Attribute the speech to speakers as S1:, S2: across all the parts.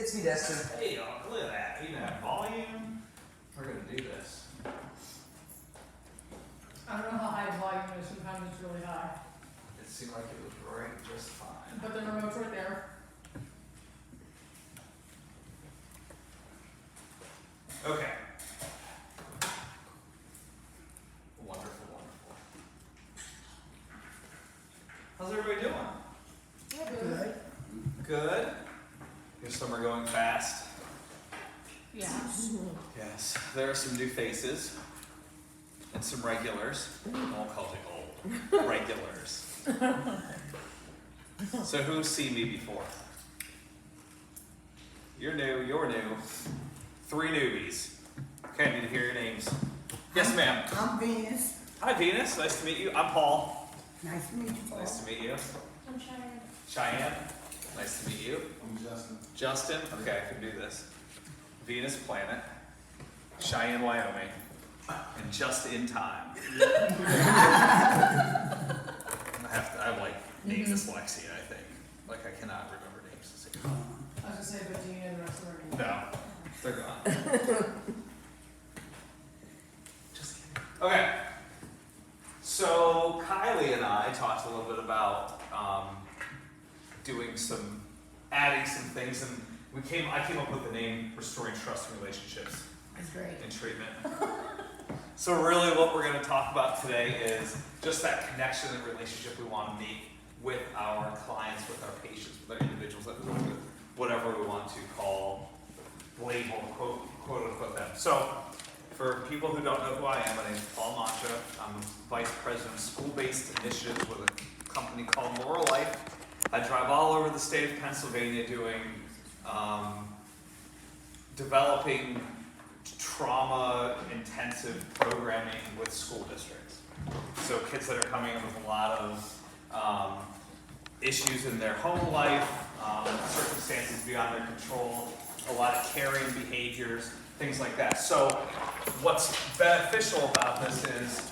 S1: It's me, Destin.
S2: Hey, look at that. Even have volume. We're going to do this.
S3: I don't know how high the volume is, sometimes it's really high.
S2: It seemed like it was right just fine.
S3: But the remote's right there.
S2: Okay. Wonderful, wonderful. How's everybody doing?
S1: Good.
S2: Good. Your summer going fast?
S3: Yeah.
S2: Yes. There are some new faces and some regulars. I won't call you old. Regulars. So who's seen me before? You're new. You're new. 3 newbies. Okay, I need to hear your names. Yes, ma'am.
S4: I'm Venus.
S2: Hi, Venus. Nice to meet you. I'm Paul.
S4: Nice to meet you, Paul.
S2: Nice to meet you.
S3: I'm Cheyenne.
S2: Cheyenne. Nice to meet you.
S5: I'm Justin.
S2: Justin. Okay, I can do this. Venus Planet. Cheyenne, Wyoming. And just in time. I have like name dyslexia, I think. Like I cannot remember names to say.
S3: I was gonna say, but do you know the rest of our names?
S2: No, they're gone. Just kidding. Okay. So Kylie and I talked a little bit about adding some things, and I came up with the name Restoring Trust in Relationships
S3: That's great.
S2: in Treatment. So really what we're going to talk about today is just that connection and relationship we want to make with our clients, with our patients, with our individuals that we work with, whatever we want to call, label, quote unquote them. So for people who don't know who I am, my name is Paul Mancha. I'm Vice President of School-Based Initiatives with a company called Laurel Life. I drive all over the state of Pennsylvania doing, developing trauma-intensive programming with school districts. So kids that are coming in with a lot of issues in their home life, circumstances beyond their control, a lot of carrying behaviors, things like that. So what's beneficial about this is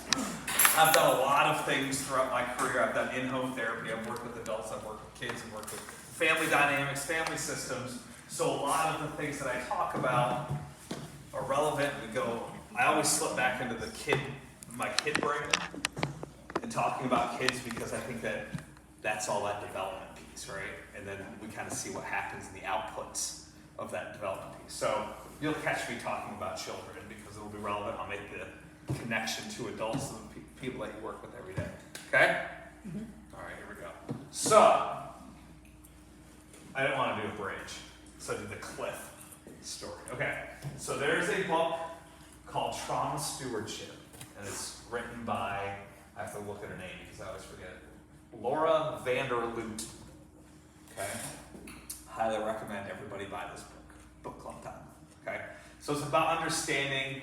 S2: I've done a lot of things throughout my career. I've done in-home therapy, I've worked with adults, I've worked with kids, I've worked with family dynamics, family systems. So a lot of the things that I talk about are relevant. I always slip back into my kid brain and talking about kids because I think that's all that development piece, right? And then we kind of see what happens in the outputs of that development piece. So you'll catch me talking about children because it'll be relevant. I'll make the connection to adults and people that you work with every day. Okay? Mm-hmm. All right, here we go. So, I didn't want to do a bridge, so I did the cliff story. Okay, so there's a book called Trauma Stewardship, and it's written by, I have to look at her name because I always forget it, Laura Vanderloot. Okay? Highly recommend everybody buy this book club time. Okay? So it's about understanding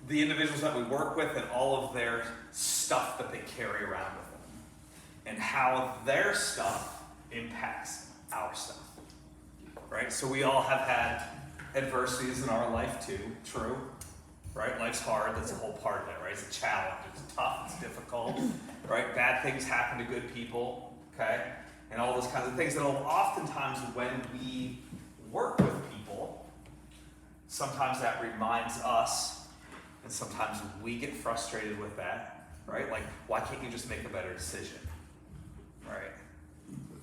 S2: the individuals that we work with and all of their stuff that they carry around with them, and how their stuff impacts our stuff. Right? So we all have had adversities in our life too, true? Right? Life's hard, that's a whole part of it, right? It's a challenge, it's tough, it's difficult, right? Bad things happen to good people, okay? And all those kinds of things. And oftentimes when we work with people, sometimes that reminds us, and sometimes we get frustrated with that, right? Like, why can't you just make a better decision, right?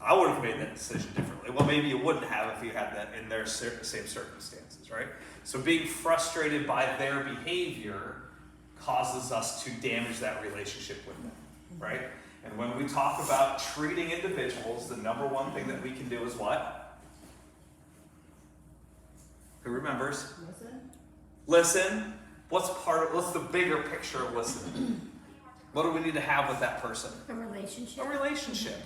S2: I would have made that decision differently. Well, maybe you wouldn't have if you had that in their same circumstances, right? So being frustrated by their behavior causes us to damage that relationship with them, right? And when we talk about treating individuals, the number one thing that we can do is what? Who remembers? Listen. What's the bigger picture of listening? What do we need to have with that person?
S6: A relationship.
S2: A relationship.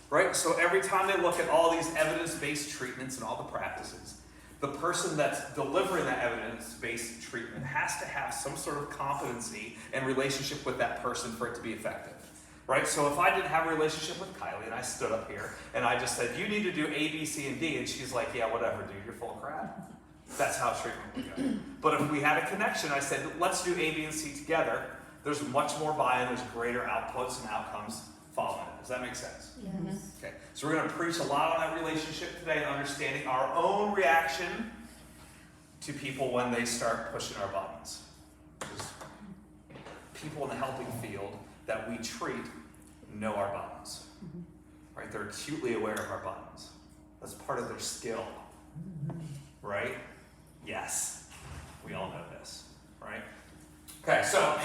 S2: Right? So every time they look at all these evidence-based treatments and all the practices, the person that's delivering that evidence-based treatment has to have some sort of competency and relationship with that person for it to be effective. Right? So if I didn't have a relationship with Kylie and I stood up here and I just said, you need to do A, B, C, and D, and she's like, yeah, whatever, dude, you're full of crap. That's how treatment would go. But if we had a connection, I said, let's do A, B, and C together, there's much more buy-in, there's greater outputs and outcomes following it. Does that make sense?
S3: Yes.
S2: Okay, so we're going to preach a lot on that relationship today and understanding our own reaction to people when they start pushing our buttons. Because people in the helping field that we treat know our buttons. Right? They're acutely aware of our buttons. That's part of their skill. Right? Yes. We all know this. Right? Okay, so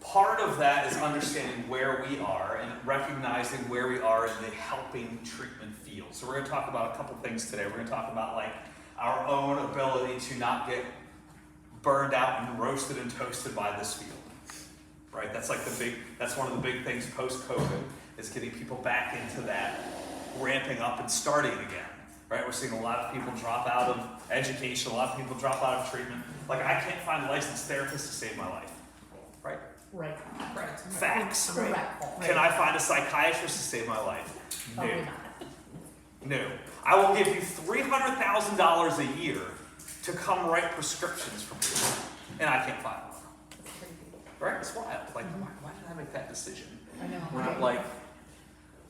S2: part of that is understanding where we are and recognizing where we are in the helping treatment field. So we're going to talk about a couple things today. We're going to talk about like our own ability to not get burned out and roasted and toasted by this field. Right? That's one of the big things post-COVID is getting people back into that ramping up and starting again. Right? We're seeing a lot of people drop out of education, a lot of people drop out of treatment. Like I can't find a licensed therapist to save my life. Right?
S1: Right.
S2: Facts.
S1: Correct.
S2: Can I find a psychiatrist to save my life? No.
S1: Probably not.
S2: No. I will give you $300,000 a year to come write prescriptions for people, and I can't find one. Right? It's wild. Like, why did I make that decision?
S1: I know.
S2: We're not like,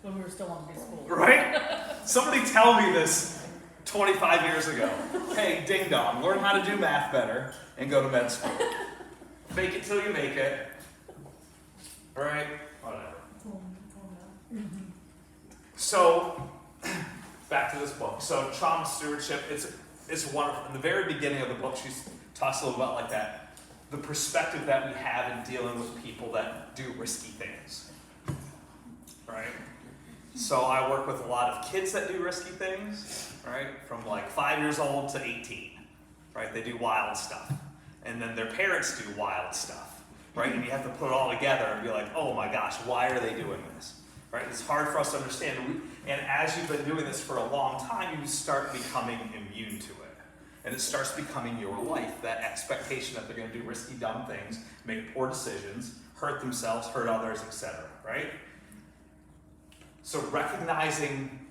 S1: When we were still on school.
S2: right? Somebody tell me this 25 years ago. Hey, ding dong, learn how to do math better and go to med school. Fake it till you make it. Right? Whatever. So, back to this book. So, trauma stewardship, it's wonderful. In the very beginning of the book, she talks a little about like that, the perspective that we have in dealing with people that do risky things. Right? So I work with a lot of kids that do risky things, right? From like 5 years old to 18, right? They do wild stuff. And then their parents do wild stuff, right? And you have to put it all together and be like, oh my gosh, why are they doing this? Right? It's hard for us to understand. And as you've been doing this for a long time, you start becoming immune to it. And it starts becoming your life, that expectation that they're going to do risky, dumb things, make poor decisions, hurt themselves, hurt others, etc., right? So recognizing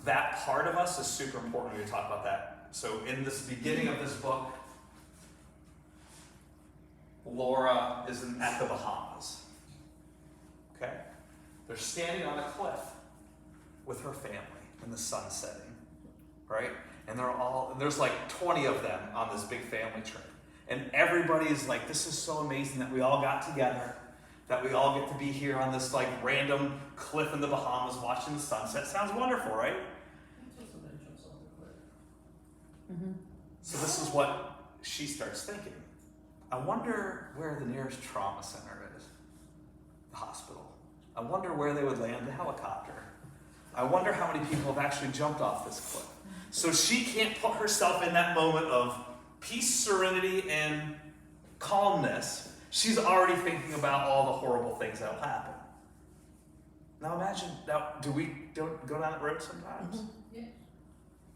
S2: that part of us is super important when we talk about that. So in this beginning of this book, Laura is at the Bahamas. Okay? They're standing on a cliff with her family and the sun setting. Right? And there's like 20 of them on this big family trip. And everybody is like, this is so amazing that we all got together, that we all get to be here on this like random cliff in the Bahamas watching the sunset. Sounds wonderful, right? So this is what she starts thinking. I wonder where the nearest trauma center is. The hospital. I wonder where they would land the helicopter. I wonder how many people have actually jumped off this cliff. So she can't put herself in that moment of peace, serenity, and calmness. She's already thinking about all the horrible things that will happen. Now imagine, do we don't go down that road sometimes?
S3: Yeah.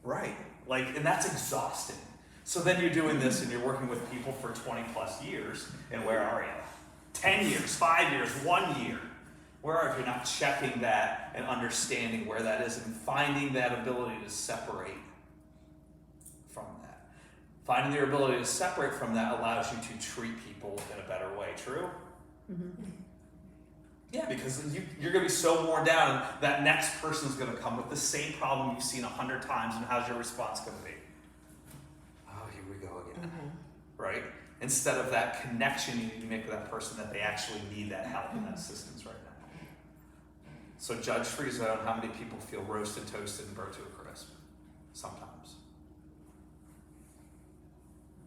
S2: Right. Like, and that's exhausting. So then you're doing this and you're working with people for 20 plus years, and where are you? 10 years, 5 years, 1 year. Where are you if you're not checking that and understanding where that is and finding that ability to separate from that? Finding your ability to separate from that allows you to treat people in a better way, true? Yeah, because you're going to be so worn down, and that next person's going to come with the same problem you've seen 100 times, and how's your response going to be? Oh, here we go again. Right? Instead of that connection you need to make with that person that they actually need that help and that assistance right now. So judge free zone, how many people feel roasted, toasted, and burnt to a crisp? Sometimes.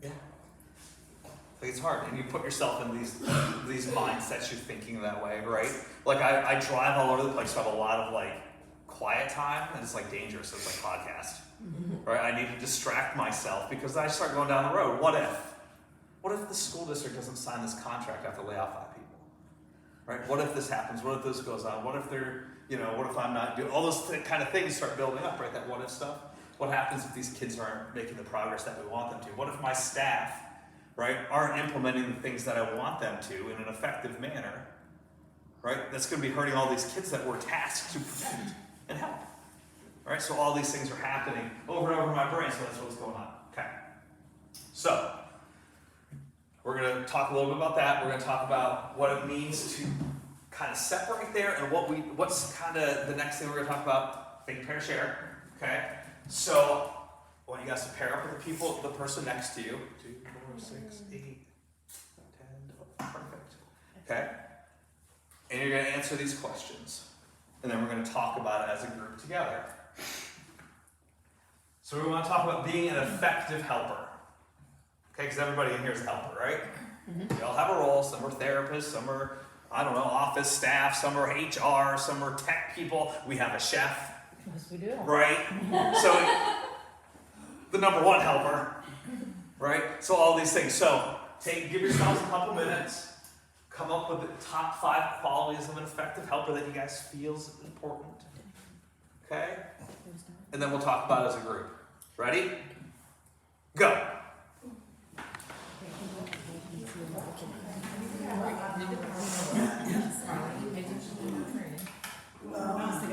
S2: Yeah. Like it's hard, and you put yourself in these mindsets, you're thinking that way, right? Like I drive all over the place, so I have a lot of like quiet time, and it's like dangerous, so it's like podcast, right? I need to distract myself because I start going down the road. What if the school district doesn't sign this contract? I have to lay off 5 people, right? What if this happens? What if this goes on? What if what if I'm not doing all those kind of things start building up, right? That what if stuff. What happens if these kids aren't making the progress that we want them to? What if my staff, right, aren't implementing the things that I want them to in an effective manner, right? That's going to be hurting all these kids that we're tasked to protect and help, right? So all these things are happening over and over in my brain, so that's what's going on. Okay. So we're going to talk a little bit about that. We're going to talk about what it means to kind of separate there, and what's kind of the next thing we're gonna talk about? Think, pair, share. Okay. So I want you guys to pair up with the person next to you. 2, 4, 6, 8, 10, 12. Perfect. Okay. And you're gonna answer these questions, and then we're gonna talk about it as a group together. So we want to talk about being an effective helper. Okay, because everybody in here is a helper, right? We all have a role. Some are therapists, some are, I don't know, office staff, some are HR, some are tech people. We have a chef,
S1: Yes, we do.
S2: right? So the number one helper, right? So all these things. So give yourselves a couple minutes. Come up with the top 5 qualities of an effective helper that you guys feel is important. Okay? And then we'll talk about it as a group. Ready? Go.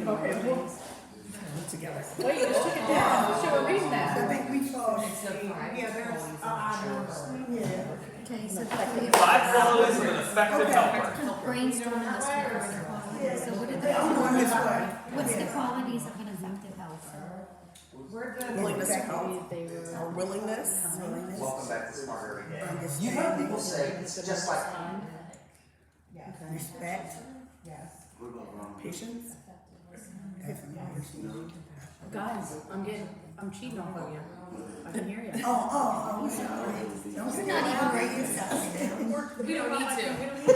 S4: Okay, well, together.
S1: Wait, you just took it down. So we're reading
S4: I
S1: that.
S4: think we saw.
S3: Yeah, there's a odd number.
S4: Yeah.
S5: Okay, so
S2: 5 qualities of an effective helper.
S5: brainstorming this qualities. So what are
S4: I'm going this way.
S5: what's the qualities of an effective helper?
S3: We're good.
S4: Willingness to help.
S1: They were.
S4: Or willingness.
S6: Welcome back to Smarter Every Day.
S4: Understanding.
S6: You heard people say it's just like
S3: Yes,
S4: Respect.
S3: yes.
S4: Patience. Definitely.
S1: Guys, I'm cheating off of you. I can hear you.
S4: Oh, sorry. Don't say
S5: Not even
S4: that.
S5: write yourself down.
S1: We don't need to. We don't need to.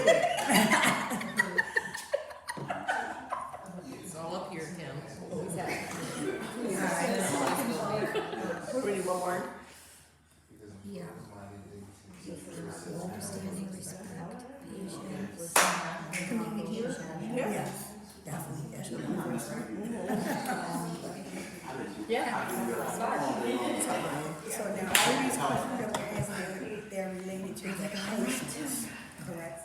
S7: It's all up here, Kim.
S4: We're ready, one more.
S5: Yeah. Understanding, respect, patience, communication.
S4: Yes. Definitely. That's what I'm going for.
S1: Yeah.
S4: So now, all these questions that we're asking, they're related to the patients, correct?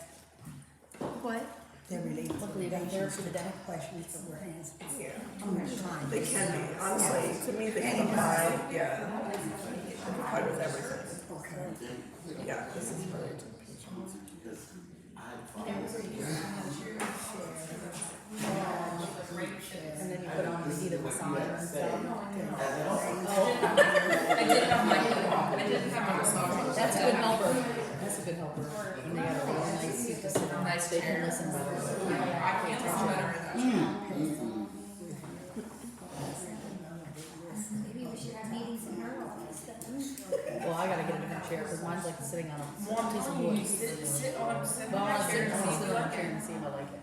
S5: What?
S4: They're related to
S1: Luckily,
S4: the
S1: you got there
S4: patients,
S1: for the
S4: the
S1: day.
S4: questions that we're asking. I'm not trying.
S8: They can be, honestly, to me, they can apply, yeah. They can apply with everything.
S4: Okay.
S8: Yeah, this is related to
S1: And then you put on the seat of the sign and stuff.
S7: I did have my massage.
S1: That's a good helper. That's a good helper. And they got a really nice seat to sit on.
S7: Nice
S1: They can
S7: chair.
S1: listen better.
S7: I can't tell better in that.
S5: Maybe we should have meetings in our office then.
S1: Well, I gotta get a different chair because mine's like sitting on a piece of wood.
S7: Sit on
S1: Well, I'll
S7: my
S1: sit
S7: chair
S1: on
S7: and see
S1: a
S7: what
S1: chair and see if I like it.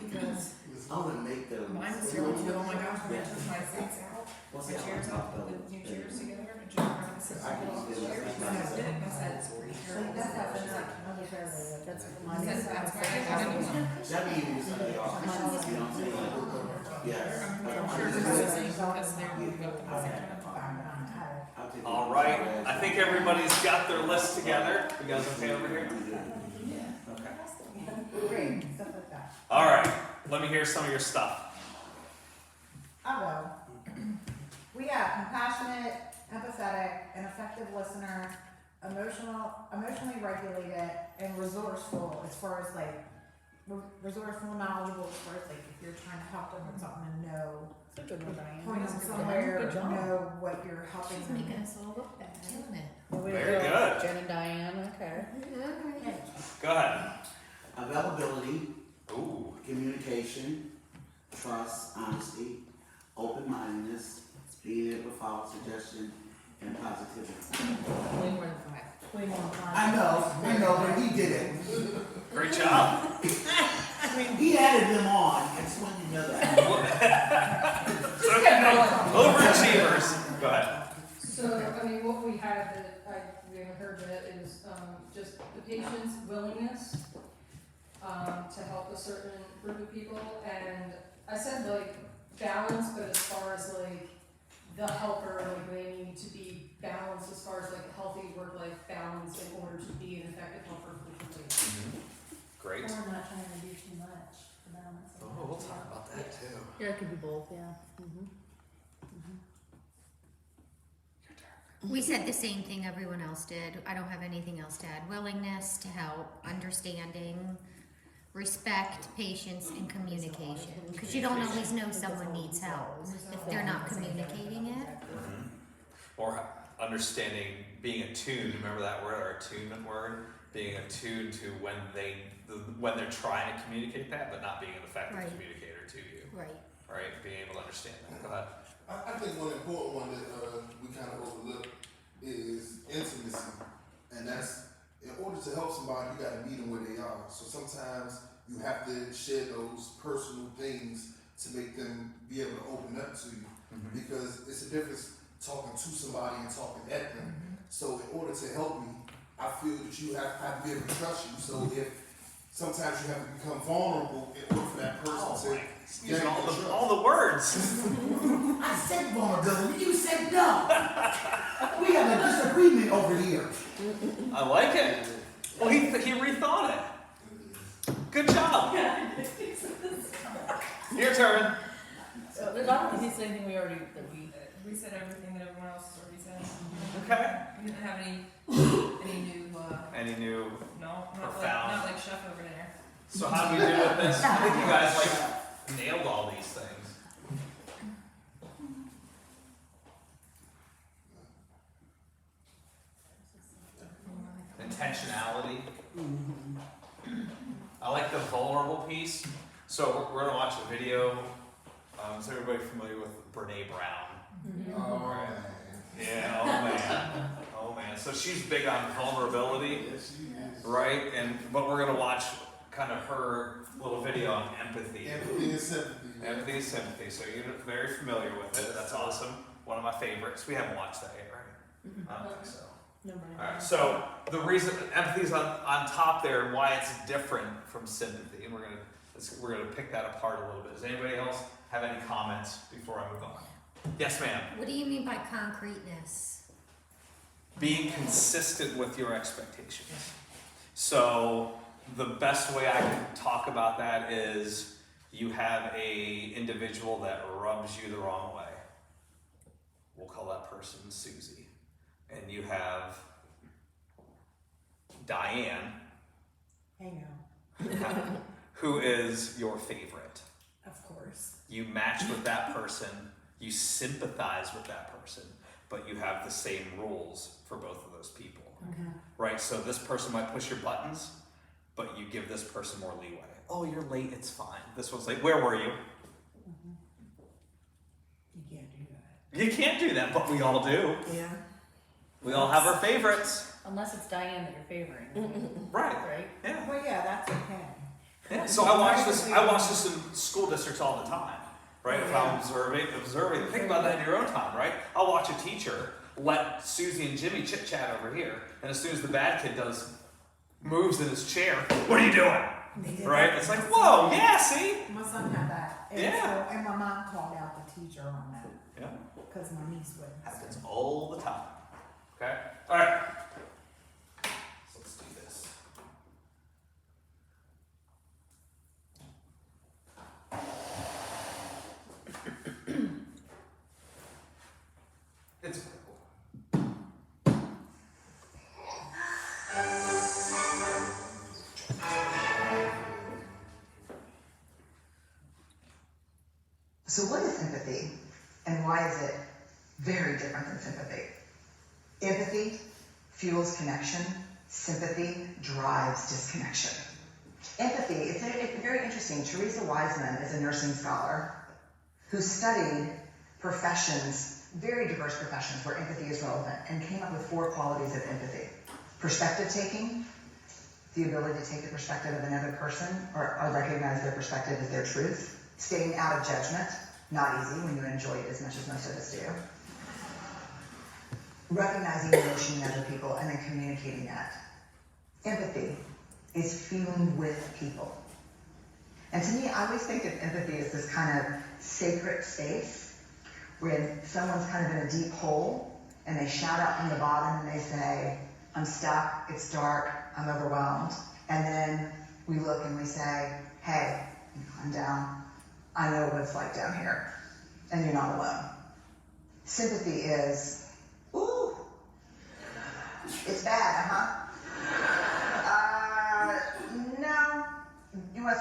S7: Because
S6: I would make them.
S7: mine's zero to, oh my gosh, when I took my seats out, my chairs out, put the new chairs together, and just trying to sit on the chairs. And I did it, and I said, it's pretty terrible.
S1: That's mine.
S7: That's why I got a new one.
S6: That means that they are. You know what I'm saying? Yes.
S7: I'm sure it's the same, because they're moving up at the same time.
S6: I'll take it.
S2: All right. I think everybody's got their list together. You guys okay over here? Okay.
S3: Great, stuff like that.
S2: All right. Let me hear some of your stuff.
S3: I will. We have compassionate, empathetic, and effective listener, emotionally regulated, and resourceful as far as like, resourceful, knowledgeable as far as like if you're trying to help them with something and know,
S1: That's a good one, Diane.
S3: point them
S1: Good
S3: somewhere,
S1: job.
S3: know what you're helping
S5: She's
S3: them
S5: making
S3: with.
S5: us all look bad.
S7: Killing it.
S1: Way to
S2: Very
S1: go,
S2: good.
S1: Jen and Diane, okay.
S2: Go ahead.
S6: Availability,
S2: Ooh.
S6: communication, trust, honesty, open-mindedness, being able to follow suggestion, and positivity.
S7: Way more than 5.
S3: Way more time.
S6: I know, but he did it.
S2: Great job.
S6: I mean, he added them on. I just wanted you to know that.
S2: It's okay. Overachievers. Go ahead.
S9: So, I mean, what we had that we haven't heard yet is, just the patient's willingness, to help a certain group of people, and I said like balance, but as far as like the helper, like they need to be balanced as far as like a healthy work-life balance in order to be an effective helper for the community.
S2: Great.
S3: Or not trying to do too much for them.
S2: Oh, we'll talk about that too.
S1: Yeah, it could be both, yeah.
S5: We said the same thing everyone else did. I don't have anything else to add. Willingness to help, understanding, respect, patience, and communication. Because you don't always know someone needs help if they're not communicating it.
S2: Or understanding, being attuned, remember that word, our attunement word? Being attuned to when they're trying to communicate that, but not being an effective
S5: Right.
S2: communicator to you.
S5: Right.
S2: Right? Being able to understand that. Go ahead.
S10: I think one important one that we kind of overlook is intimacy. And that's, in order to help somebody, you got to meet them where they are. So sometimes you have to share those personal things to make them be able to open up to you. Because it's a difference talking to somebody and talking at them. So in order to help me, I feel that you have to be able to trust you. So if sometimes you have to become vulnerable in order for that person to
S2: Using
S10: gain your trust.
S2: all the words.
S6: I said vulnerability, you said no. We have a disagreement over here.
S2: I like it. Well, he rethought it. Good job. Your turn.
S1: So, I don't think he said anything
S7: We said everything that everyone else has already said.
S2: Okay.
S7: We didn't have any new,
S2: Any new?
S7: no,
S2: Profound.
S7: not like chef over there.
S2: So how do we do with this? I think you guys like nailed all these things. Intentionality. I like the vulnerable piece. So we're gonna watch a video. Is everybody familiar with Brene Brown?
S10: Oh, man.
S2: Yeah, oh man. So she's big on vulnerability,
S10: Yes, she is.
S2: right? But we're gonna watch kind of her little video on empathy.
S10: Empathy and sympathy.
S2: Empathy and sympathy. So you're very familiar with it. That's awesome. One of my favorites. We haven't watched that yet, right? I don't think so. Alright, so the reason empathy is on top there and why it's different from sympathy, and we're gonna pick that apart a little bit. Does anybody else have any comments before I move on? Yes, ma'am.
S5: What do you mean by concreteness?
S2: Being consistent with your expectations. So the best way I can talk about that is you have a individual that rubs you the wrong way. We'll call that person Susie. And you have Diane,
S4: Hang on,
S2: who is your favorite.
S4: of course.
S2: You match with that person, you sympathize with that person, but you have the same rules for both of those people.
S4: Okay.
S2: Right? So this person might push your buttons, but you give this person more leeway. Oh, you're late, it's fine. This one's late. Where were you?
S4: You can't do that.
S2: You can't do that, but we all do.
S8: Yeah.
S2: We all have our favorites.
S1: unless it's Diane that you're favoring,
S2: Right.
S1: right?
S2: Yeah.
S3: Well, yeah, that's okay.
S2: Yeah. So I watch this in school districts all the time. Right? If I'm observing, think about that in your own time, right? I'll watch a teacher let Susie and Jimmy chit chat over here, and as soon as the bad kid moves in his chair, what are you doing? Right? It's like, whoa, yeah, see?
S3: My son had that. And
S2: Yeah.
S3: So, and my mom called out the teacher on that,
S2: Yeah.
S3: because my niece wouldn't.
S2: Happens all the time. Okay? Alright. So let's do this. It's
S11: So what is empathy, and why is it very different than sympathy? Empathy fuels connection. Sympathy drives disconnection. Empathy, it's very interesting. Teresa Wiseman is a nursing scholar who studied professions, very diverse professions where empathy is relevant, and came up with 4 qualities of empathy. Perspective taking, the ability to take the perspective of another person or recognize their perspective as their truth. Staying out of judgment, not easy when you enjoy it as much as most of us do. Recognizing emotion in other people and then communicating that. Empathy is feeling with people. And to me, I always think of empathy as this kind of sacred space when someone's kind of in a deep hole and they shout out from the bottom and they say, I'm stuck, it's dark, I'm overwhelmed. And then we look and we say, hey, I'm down. I know what it's like down here. And you're not alone. Sympathy is, ooh, it's bad, huh? No. You want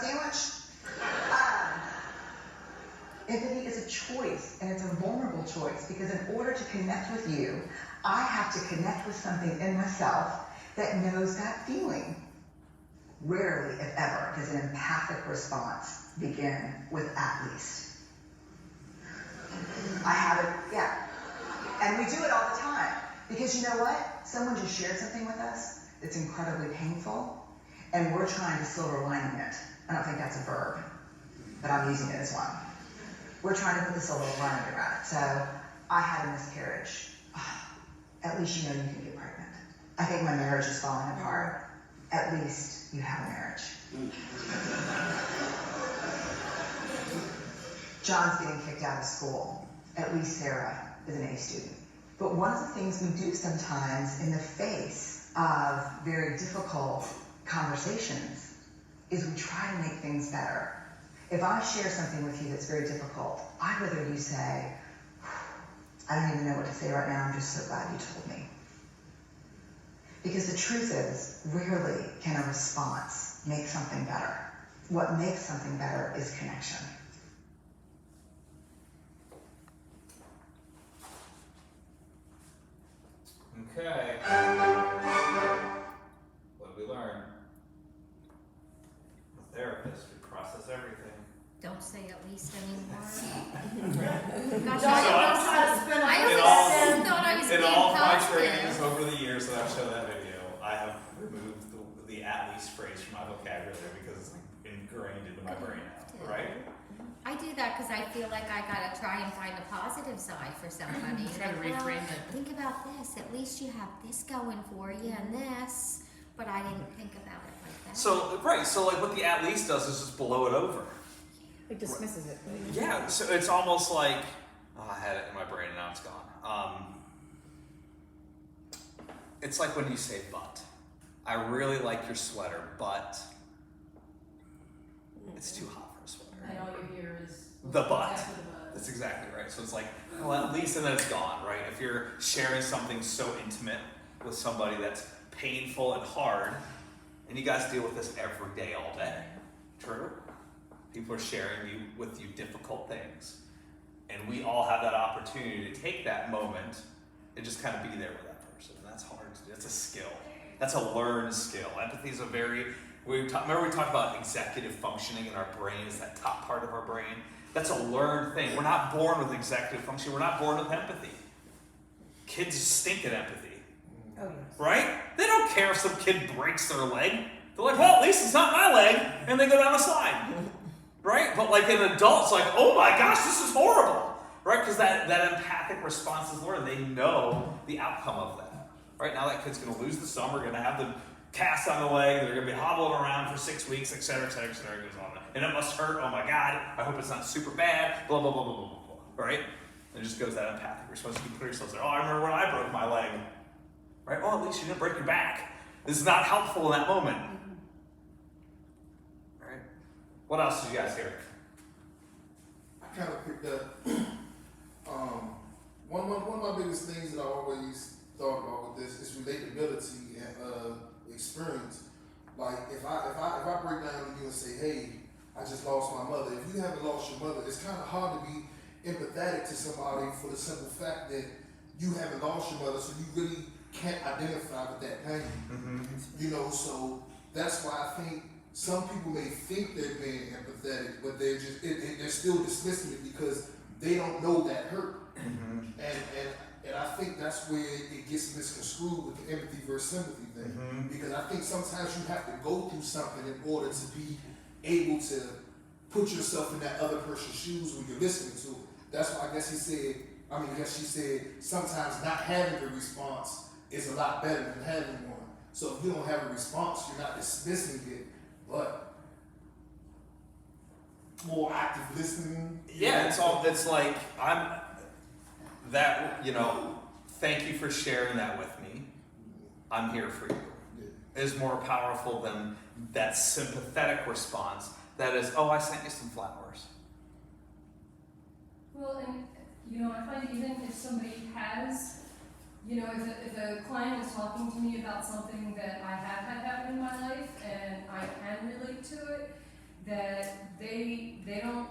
S11: choice, and it's a vulnerable choice, because in order to connect with you, I have to connect with something in myself that knows that feeling. Rarely, if ever, does an empathic response begin with "at least." I have it, yeah. And we do it all the time. Because you know what? Someone just shared something with us that's incredibly painful, and we're trying to silver lining it. I don't think that's a verb, but I'm using it as one. We're trying to put the silver lining around it. So, I had a miscarriage. At least you know you can get pregnant. I think my marriage is falling apart. At least you have a marriage. John's getting kicked out of school. At least Sarah is an A student. But one of the things we do sometimes in the face of very difficult conversations is we try to make things better. If I share something with you that's very difficult, I'd rather you say, "I don't even know what to say right now, I'm just so glad you told me." Because the truth is, rarely can a response make something better. What makes something better is connection.
S2: Okay. What did we learn? The therapist who process everything.
S5: Don't say "at least" anymore.
S3: Don't
S5: Gosh,
S3: try to spin
S5: I
S3: a
S5: always thought I was
S2: In
S5: being
S2: all of my
S5: positive.
S2: trainings over the years that I've shown that video, I have removed the "at least" phrase from my vocabulary because it's like ingrained into my brain now, right?
S5: I do that because I feel like I gotta try and find the positive side for somebody.
S1: Try to
S5: Like,
S1: reframe it.
S5: Think about this. At least you have this going for you and this. But I didn't think about it like that.
S2: So, right, so like what the "at least" does is just blow it over.
S1: It dismisses it.
S2: Yeah, so it's almost like, oh, I had it in my brain and now it's gone. It's like when you say "but." I really like your sweater, but it's too hot for a sweater.
S9: And all you hear is
S2: The but.
S9: after the but.
S2: That's exactly right. So it's like, well, at least, and then it's gone, right? If you're sharing something so intimate with somebody that's painful and hard, and you guys deal with this every day, all day, true? People are sharing with you difficult things. And we all have that opportunity to take that moment and just kind of be there with that person. And that's hard to do. That's a skill. That's a learned skill. Empathy is a very, remember we talked about executive functioning in our brain, is that top part of our brain? That's a learned thing. We're not born with executive function. We're not born with empathy. Kids stink at empathy.
S3: Oh, yes.
S2: Right? They don't care if some kid breaks their leg. They're like, well, at least it's not my leg, and they go down the slide. Right? But like an adult's like, oh my gosh, this is horrible. Right? Because that empathic response is learned. They know the outcome of that. Right? Now that kid's going to lose the summer, going to have the cast on the leg, they're going to be hobbling around for 6 weeks, et cetera, et cetera, et cetera. It goes on. And it must hurt. Oh my God. I hope it's not super bad. Blah, blah, blah, blah, blah, blah, blah. Right? And it just goes that empathic response. You put yourself there. Oh, I remember when I broke my leg. Right? Oh, at least you didn't break your back. This is not helpful in that moment. Right? What else did you guys hear?
S10: I kind of picked up one of my biggest things that I always thought about with this is relatability and experience. Like if I break down to you and say, hey, I just lost my mother. If you haven't lost your mother, it's kind of hard to be empathetic to somebody for the simple fact that you haven't lost your mother, so you really can't identify with that pain.
S2: Mm-hmm.
S10: You know, so that's why I think some people may think they're being empathetic, but they're just they're still dismissing it because they don't know that hurt.
S2: Mm-hmm.
S10: And I think that's where it gets misconstrued with the empathy versus sympathy thing.
S2: Mm-hmm.
S10: Because I think sometimes you have to go through something in order to be able to put yourself in that other person's shoes when you're listening to it. That's why I guess she said, sometimes not having a response is a lot better than having one. So if you don't have a response, you're not dismissing it, but more active listening.
S2: Yeah, it's like, thank you for sharing that with me. I'm here for you. Is more powerful than that sympathetic response that is, oh, I sent you some flowers.
S9: Well, and, I find even if somebody has, if a client is talking to me about something that I have had happen in my life and I can relate to it, that they don't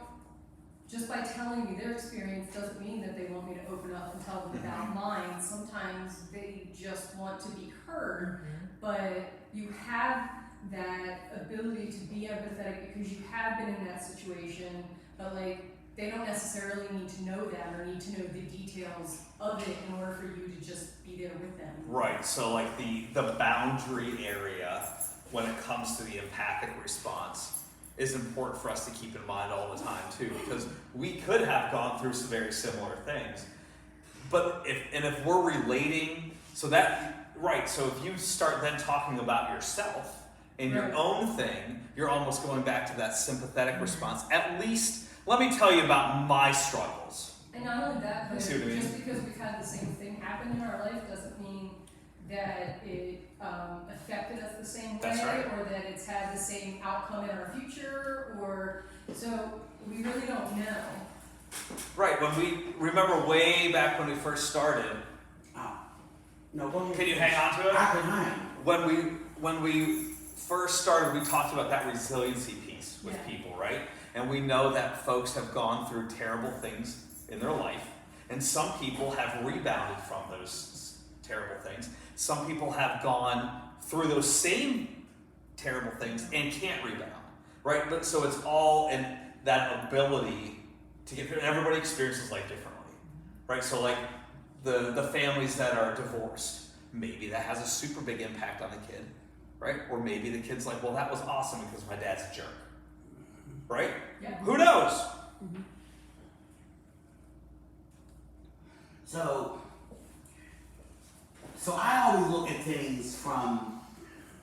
S9: just by telling me their experience doesn't mean that they want me to open up and tell them about mine. Sometimes they just want to be heard, but you have that ability to be empathetic because you have been in that situation, but like, they don't necessarily need to know that or need to know the details of it in order for you to just be there with them.
S2: Right, so like the boundary area when it comes to the empathic response is important for us to keep in mind all the time too, because we could have gone through some very similar things. But if we're relating, so if you start then talking about yourself and your own thing, you're almost going back to that sympathetic response. At least, let me tell you about my struggles.
S9: And not only that, but
S2: You see what I mean?
S9: just because we've had the same thing happen in our life doesn't mean that it affected us the same way,
S2: That's right.
S9: or that it's had the same outcome in our future, or so we really don't know.
S2: Right, when we remember way back when we first started.
S6: No, go ahead.
S2: Can you hang on to it?
S6: I can hang.
S2: When we first started, we talked about that resiliency piece with people, right? And we know that folks have gone through terrible things in their life, and some people have rebounded from those terrible things. Some people have gone through those same terrible things and can't rebound, right? But so it's all in that ability to get through. And everybody experiences life differently, right? So like the families that are divorced, maybe that has a super big impact on the kid, right? Or maybe the kid's like, well, that was awesome because my dad's a jerk, right?
S9: Yeah.
S2: Who knows?
S6: So I always look at things from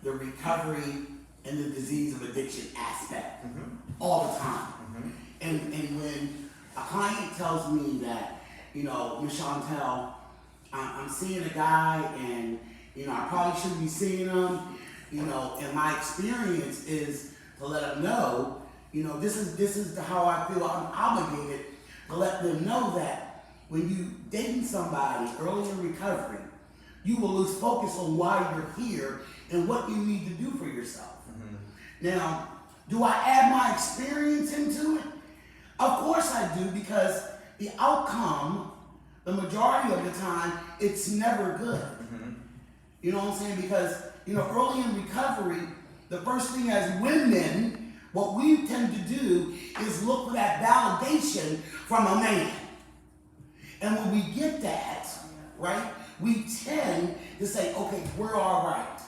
S6: the recovery and the disease of addiction aspect all the time. And when a client tells me that, you know, Ms. Chantel, I'm seeing a guy and, you know, I probably shouldn't be seeing him, you know, and my experience is to let them know, you know, this is how I feel I'm obligated to let them know that when you dating somebody early in recovery, you will lose focus on why you're here and what you need to do for yourself. Now, do I add my experience into it? Of course I do, because the outcome, the majority of the time, it's never good. You know what I'm saying? Because, you know, early in recovery, the first thing as women, what we tend to do is look for that validation from a man. And when we get that, right, we tend to say, okay, we're all right.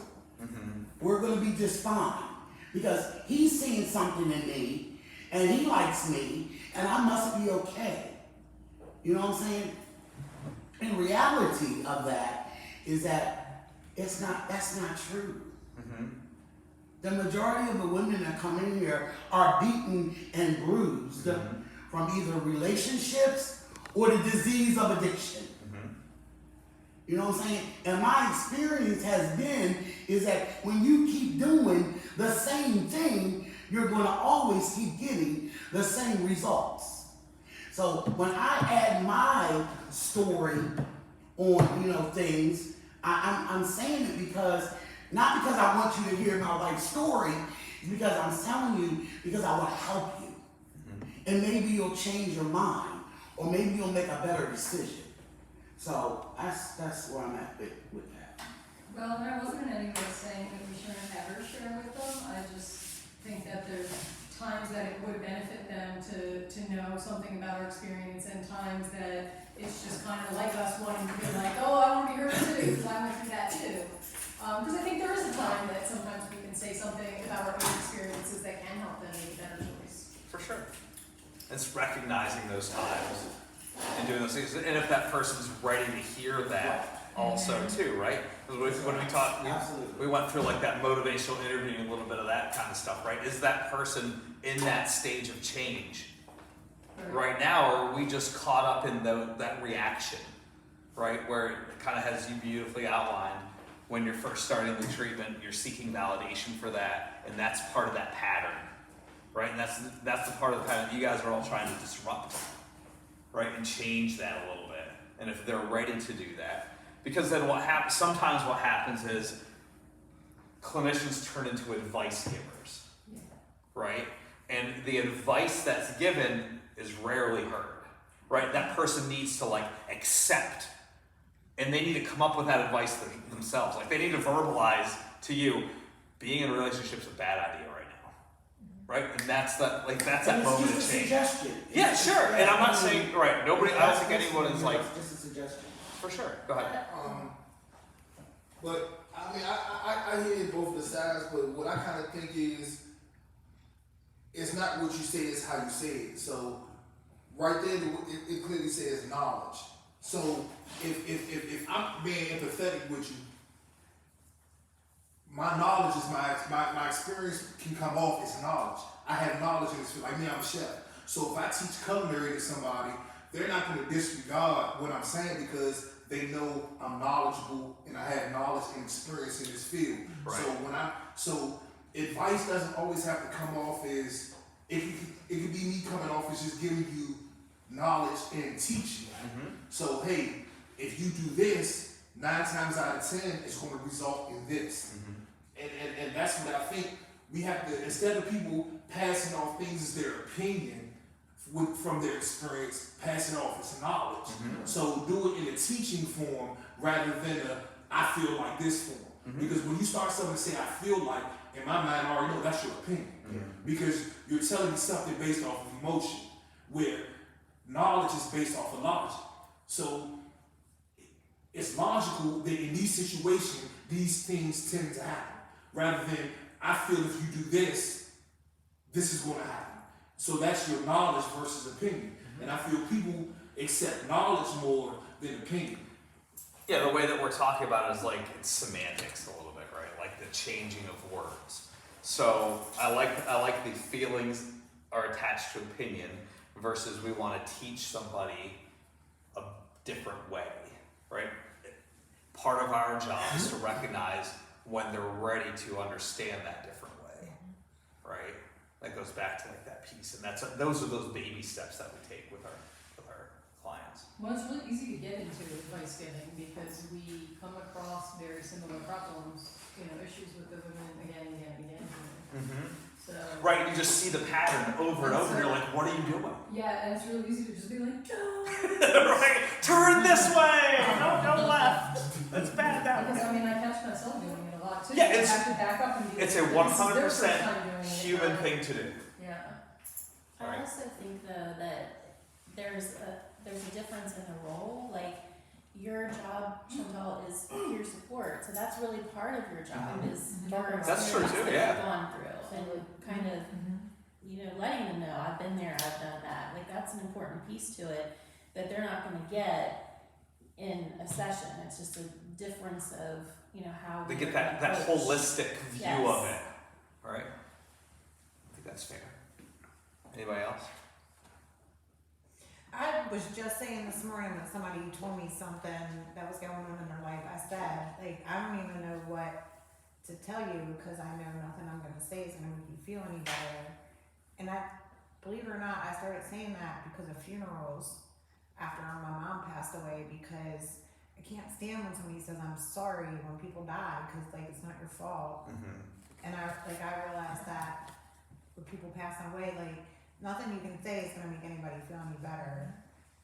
S6: We're going to be just fine. Because he's seeing something in me, and he likes me, and I must be okay. You know what I'm saying? And reality of that is that that's not true. The majority of the women that come in here are beaten and bruised from either relationships or the disease of addiction. You know what I'm saying? And my experience has been is that when you keep doing the same thing, you're going to always keep getting the same results. So when I add my story on, you know, things, I'm saying it because, not because I want you to hear my life story, it's because I'm telling you because I want to help you. And maybe you'll change your mind, or maybe you'll make a better decision. So that's where I'm at with that.
S9: Well, and I wasn't in any way saying that we shouldn't ever share with them. I just think that there's times that it would benefit them to know something about our experience, and times that it's just kind of like us wanting to be like, oh, I want to be heard too, because I went through that too. Because I think there is a time that sometimes we can say something about our own experiences that can help them make a better choice.
S2: For sure. It's recognizing those times and doing those things. And if that person's ready to hear that also too, right? Because when we talked, we went through like that motivational interviewing, a little bit of that kind of stuff, right? Is that person in that stage of change right now, or are we just caught up in that reaction, right? Where it kind of has you beautifully outlined. When you're first starting the treatment, you're seeking validation for that, and that's part of that pattern, right? And that's the part of the pattern you guys are all trying to disrupt, right? And change that a little bit. And if they're ready to do that, because then sometimes what happens is clinicians turn into advice givers, right? And the advice that's given is rarely heard, right? That person needs to like accept, and they need to come up with that advice themselves. Like they need to verbalize to you, being in a relationship is a bad idea right now, right? And that's that moment of change.
S6: Suggestion.
S2: Yeah, sure. And I'm not saying, right, nobody, I don't think anyone is like,
S6: Just a suggestion.
S2: for sure, go ahead.
S10: But I mean, I hear both the sides, but what I kind of think is, it's not what you say, it's how you say it. So right there, it clearly says knowledge. So if I'm being empathetic with you, my knowledge is my experience can come off as knowledge. I have knowledge in this field. Like me, I'm a chef. So if I teach culinary to somebody, they're not going to disregard what I'm saying because they know I'm knowledgeable and I have knowledge and experience in this field.
S2: Right.
S10: So advice doesn't always have to come off as, it could be me coming off as just giving you knowledge and teaching.
S2: Mm-hmm.
S10: So hey, if you do this, 9 times out of 10, it's going to result in this.
S2: Mm-hmm.
S10: And that's what I think we have to, instead of people passing off things as their opinion from their experience, passing off as knowledge.
S2: Mm-hmm.
S10: So do it in a teaching form rather than a I feel like this form.
S2: Mm-hmm.
S10: Because when you start something to say I feel like, in my mind I already know that's your opinion.
S2: Mm-hmm.
S10: Because you're telling me something based off of emotion, where knowledge is based off of logic. So it's logical that in these situations, these things tend to happen. Rather than, I feel if you do this, this is going to happen. So that's your knowledge versus opinion.
S2: Mm-hmm.
S10: And I feel people accept knowledge more than opinion.
S2: Yeah, the way that we're talking about it is like it's semantics a little bit, right? Like the changing of words. So I like the feelings are attached to opinion versus we want to teach somebody a different way, right? Part of our job is to recognize when they're ready to understand that different way, right? That goes back to like that piece, and those are those baby steps that we take with our clients.
S9: Well, it's really easy to get into advice giving because we come across very similar problems, issues with the women again and again and again.
S2: Mm-hmm.
S9: So
S2: Right, you just see the pattern over and over, and you're like, what are you doing?
S9: yeah, and it's really easy to just be like,
S2: Right, turn this way, don't go left. That's bad that
S9: because
S2: way.
S9: I catch myself doing it a lot too.
S2: Yeah,
S9: I
S2: it's-
S9: have to back up and be
S2: It's
S9: like,
S2: a
S9: this is their first
S2: 100%
S9: time doing it.
S2: human thing to do.
S9: Yeah.
S12: I
S2: Right.
S12: also think though that there's a difference in the role. Like your job, Chantal, is peer support, so that's really part of your job is your
S2: That's true
S12: experience
S2: too,
S12: that
S2: yeah.
S12: you've gone through and kind of letting them know I've been there, I've done that. Like that's an important piece to it that they're not going to get in a session. It's just a difference of how
S2: They
S12: you're
S2: get that
S12: gonna coach.
S2: holistic view
S12: Yes.
S2: of it, right? I think that's fair. Anybody else?
S3: I was just saying this morning that somebody told me something that was going on in their life. I said, I don't even know what to tell you because I know nothing I'm going to say is going to make you feel any better. And believe it or not, I started saying that because of funerals after my mom passed away because I can't stand when somebody says I'm sorry when people die because it's not your fault.
S2: Mm-hmm.
S3: And I realized that when people pass away, nothing you can say is gonna make anybody feel any better.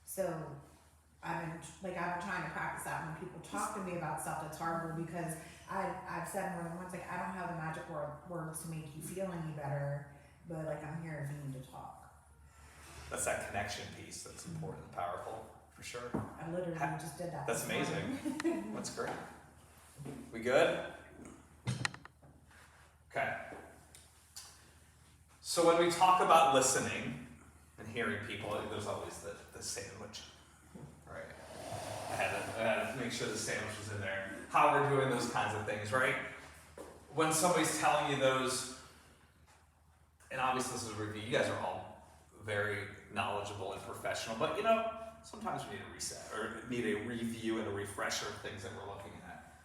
S3: So I've been trying to practice that when people talk to me about stuff that's horrible because I've said more than once I don't have the magic words to make you feel any better, but I'm here if you need to talk.
S2: That's that connection piece that's important and powerful, for sure.
S3: I literally just did that.
S2: That's
S3: this morning.
S2: amazing. That's great. We good? Okay. So when we talk about listening and hearing people, there's always the sandwich, right? I had to make sure the sandwich was in there. How we're doing those kinds of things, right? When somebody's telling you those, and obviously this is a review, you guys are all very knowledgeable and professional, but sometimes we need a reset or need a review and a refresher of things that we're looking at.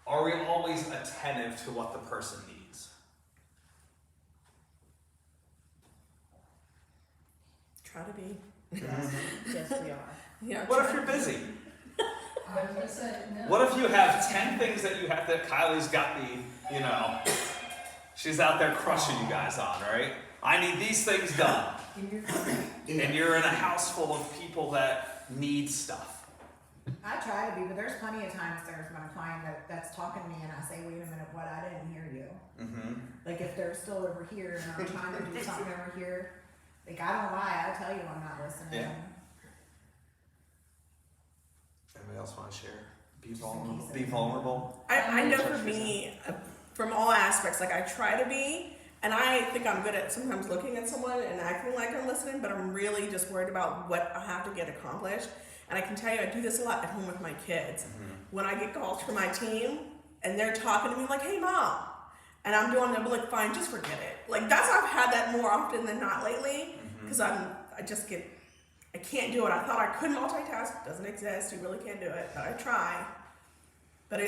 S2: Are we always attentive to what the person needs?
S8: Try to be.
S1: Yes, we are.
S8: Yeah.
S2: What if you're busy?
S9: I was gonna say, no.
S2: What if you have 10 things that Kylie's got she's out there crushing you guys on, right? I need these things done. And you're in a house full of people that need stuff.
S3: I try to be, but there's plenty of times there's my client that's talking to me and I say, wait a minute, what, I didn't hear you. Like if they're still over here and I'm trying to do something over here, like I don't lie, I tell you I'm not listening.
S2: Yeah. Anybody else want to share? Be vulnerable. Be vulnerable.
S8: I know for me, from all aspects, like I try to be, and I think I'm good at sometimes looking at someone and acting like I'm listening, but I'm really just worried about what I have to get accomplished. And I can tell you, I do this a lot at home with my kids. When I get calls from my team and they're talking to me like, hey mom, and I'm doing them, like, fine, just forget it. Like that's, I've had that more often than not lately, because I can't do it. I thought I could multitask, it doesn't exist, you really can't do it, but I try. But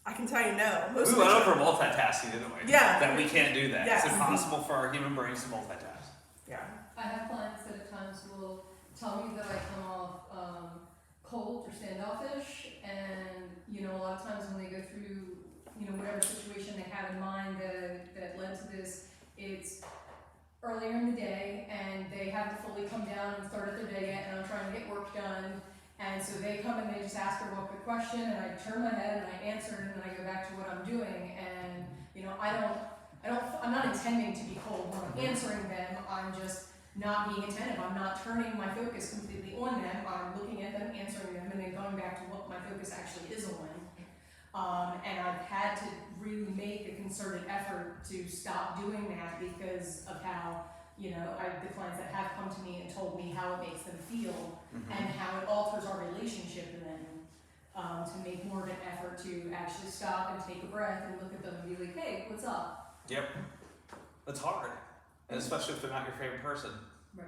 S8: I can tell you no.
S2: We went over multitasking, didn't we?
S8: Yeah.
S2: That we can't do that.
S8: Yes.
S2: It's impossible for our human brains to multitask.
S8: Yeah.
S9: I have clients that at times will tell me that I come off cold or standoffish, and you know, a lot of times when they go through, you know, whatever situation they have in mind that led to this, it's earlier in the day and they haven't fully come down and started their day yet, and I'm trying to get work done. And so they come and they just ask her one quick question, and I turn my head and I answer it, and then I go back to what I'm doing. And you know, I'm not intending to be cold when I'm answering them. I'm just not being attentive. I'm not turning my focus completely on them. I'm looking at them, answering them, and then going back to what my focus actually is on. And I've had to really make a concerted effort to stop doing that because of how, you know, the clients that have come to me and told me how it makes them feel and how it alters our relationship, and then to make more of an effort to actually stop and take a breath and look at them and be like, hey, what's up?
S2: Yep. It's hard. And especially if they're not your favorite person.
S9: Right.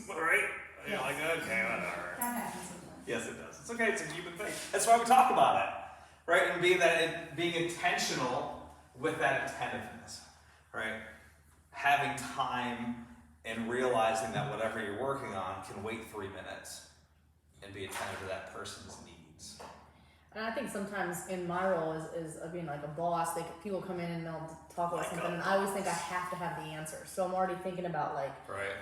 S2: Right? You're like, okay, whatever.
S9: That happens sometimes.
S2: Yes, it does. It's okay. It's a human thing. That's why we talk about it, right? And being intentional with that attentiveness, right? Having time and realizing that whatever you're working on can wait 3 minutes and be attentive to that person's needs.
S1: And I think sometimes in my role is being like a boss, people come in and they'll talk about something, and I always think I have to have the answer. So I'm already thinking about like,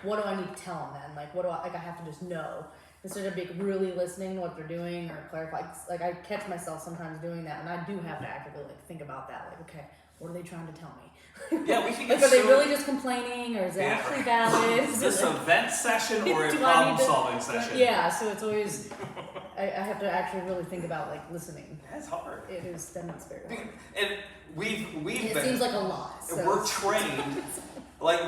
S1: what do I need to tell them then? Like, I have to just know. Instead of being really listening to what they're doing or clarify. Like I catch myself sometimes doing that, and I do have to actively like think about that. Like, okay, what are they trying to tell me?
S2: Yeah, we can
S1: like, are they really just complaining, or is it actually valid?
S2: Is this a vent session or a problem-solving session?
S1: Yeah, so it's always, I have to actually really think about like listening.
S2: That's hard.
S1: It is, then it's very hard.
S2: And it
S1: seems like a lot. So.
S2: We're trained, like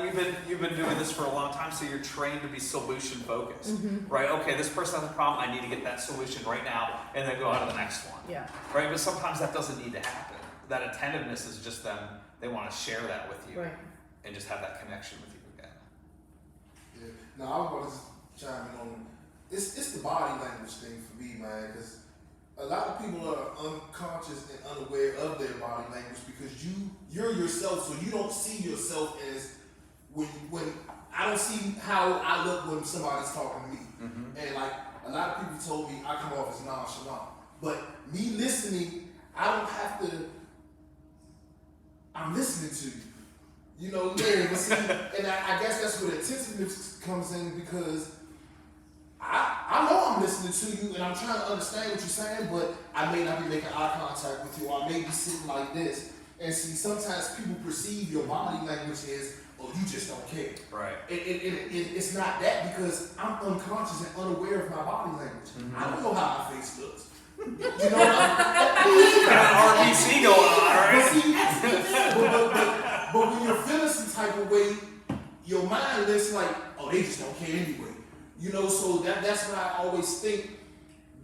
S2: you've been doing this for a long time, so you're trained to be solution focused, right? Okay, this person has a problem, I need to get that solution right now, and then go on to the next one.
S1: Yeah.
S2: Right, but sometimes that doesn't need to happen. That attentiveness is just them. They want to share that with you, and just have that connection with you again.
S10: Yeah. Now I want to chime in on it's the body language thing for me, man, because a lot of people are unconscious and unaware of their body language because you're yourself, so you don't see yourself as when I don't see how I look when somebody's talking to me, and like a lot of people told me I come off as nonchalant, but me listening, I don't have to. I'm listening to you. You know, yeah, but see, and I guess that's where the attentiveness comes in because I know I'm listening to you and I'm trying to understand what you're saying, but I may not be making eye contact with you, or I may be sitting like this. And see, sometimes people perceive your body language as, oh, you just don't care.
S2: Right.
S10: It's not that, because I'm unconscious and unaware of my body language. I don't know how my face looks. You know,
S2: got an RBC going on, right?
S10: But when you're feeling some type of way, your mind looks like, oh, they just don't care anyway. You know, so that's what I always think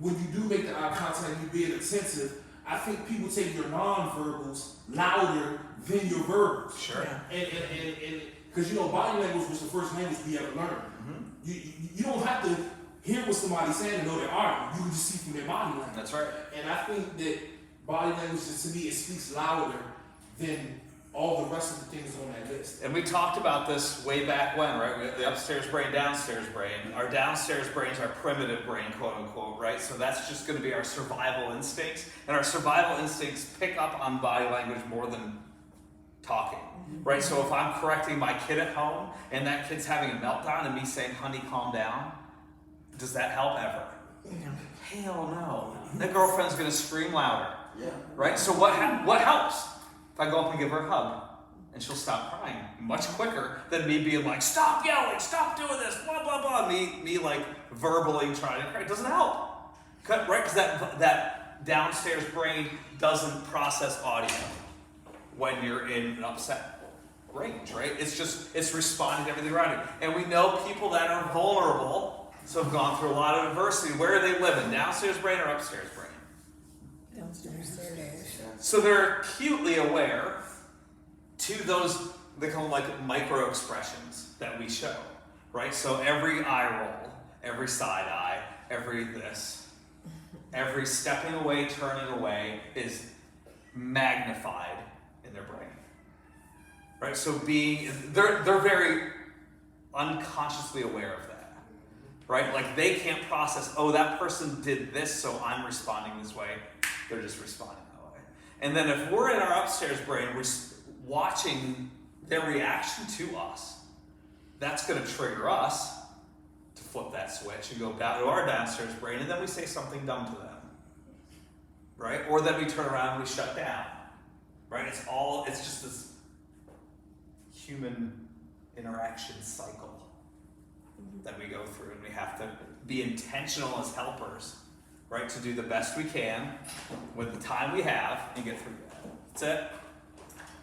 S10: when you do make the eye contact, you being attentive. I think people take your non-verbals louder than your verbals.
S2: Sure.
S10: And because you know, body language was the first language we ever learned. You don't have to hear what somebody's saying to know they're arguing. You can just see from their body language.
S2: That's right.
S10: And I think that body language, to me, it speaks louder than all the rest of the things on that list.
S2: And we talked about this way back when, right? We have the upstairs brain, downstairs brain. Our downstairs brain is our primitive brain, quote unquote, right? So that's just going to be our survival instincts. And our survival instincts pick up on body language more than talking, right? So if I'm correcting my kid at home and that kid's having a meltdown and me saying, honey, calm down, does that help ever?
S4: No.
S2: Hell no. That girlfriend's gonna scream louder,
S6: Yeah.
S2: right? So what helps? If I go up and give her a hug and she'll stop crying much quicker than me being like, stop yelling, stop doing this, blah, blah, blah. Me like verbally trying to cry. It doesn't help, right? Because that downstairs brain doesn't process audio when you're in an upset range, right? It's responding to everything around you. And we know people that are vulnerable, so have gone through a lot of adversity. Where are they living? Downstairs brain or upstairs brain?
S4: Downstairs.
S2: So they're acutely aware to those, they call them like micro expressions that we show, right? So every eye roll, every side eye, every this, every stepping away, turning away is magnified in their brain, right? So they're very unconsciously aware of that, right? Like they can't process, oh, that person did this, so I'm responding this way. They're just responding that way. And then if we're in our upstairs brain, we're watching their reaction to us, that's going to trigger us to flip that switch and go down to our downstairs brain, and then we say something dumb to them, right? Or then we turn around and we shut down, right? It's just this human interaction cycle that we go through, and we have to be intentional as helpers, right? To do the best we can with the time we have and get through that. That's it.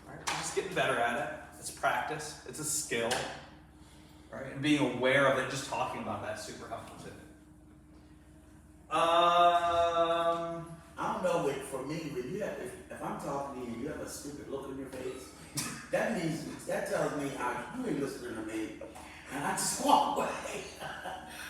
S2: Right? We're just getting better at it. It's practice. It's a skill, right? And being aware of it, just talking about that, super helpful too.
S6: I don't know, but for me, when you have, if I'm talking to you and you have a stupid look on your face, that tells me you ain't listening to me, and I just walk away.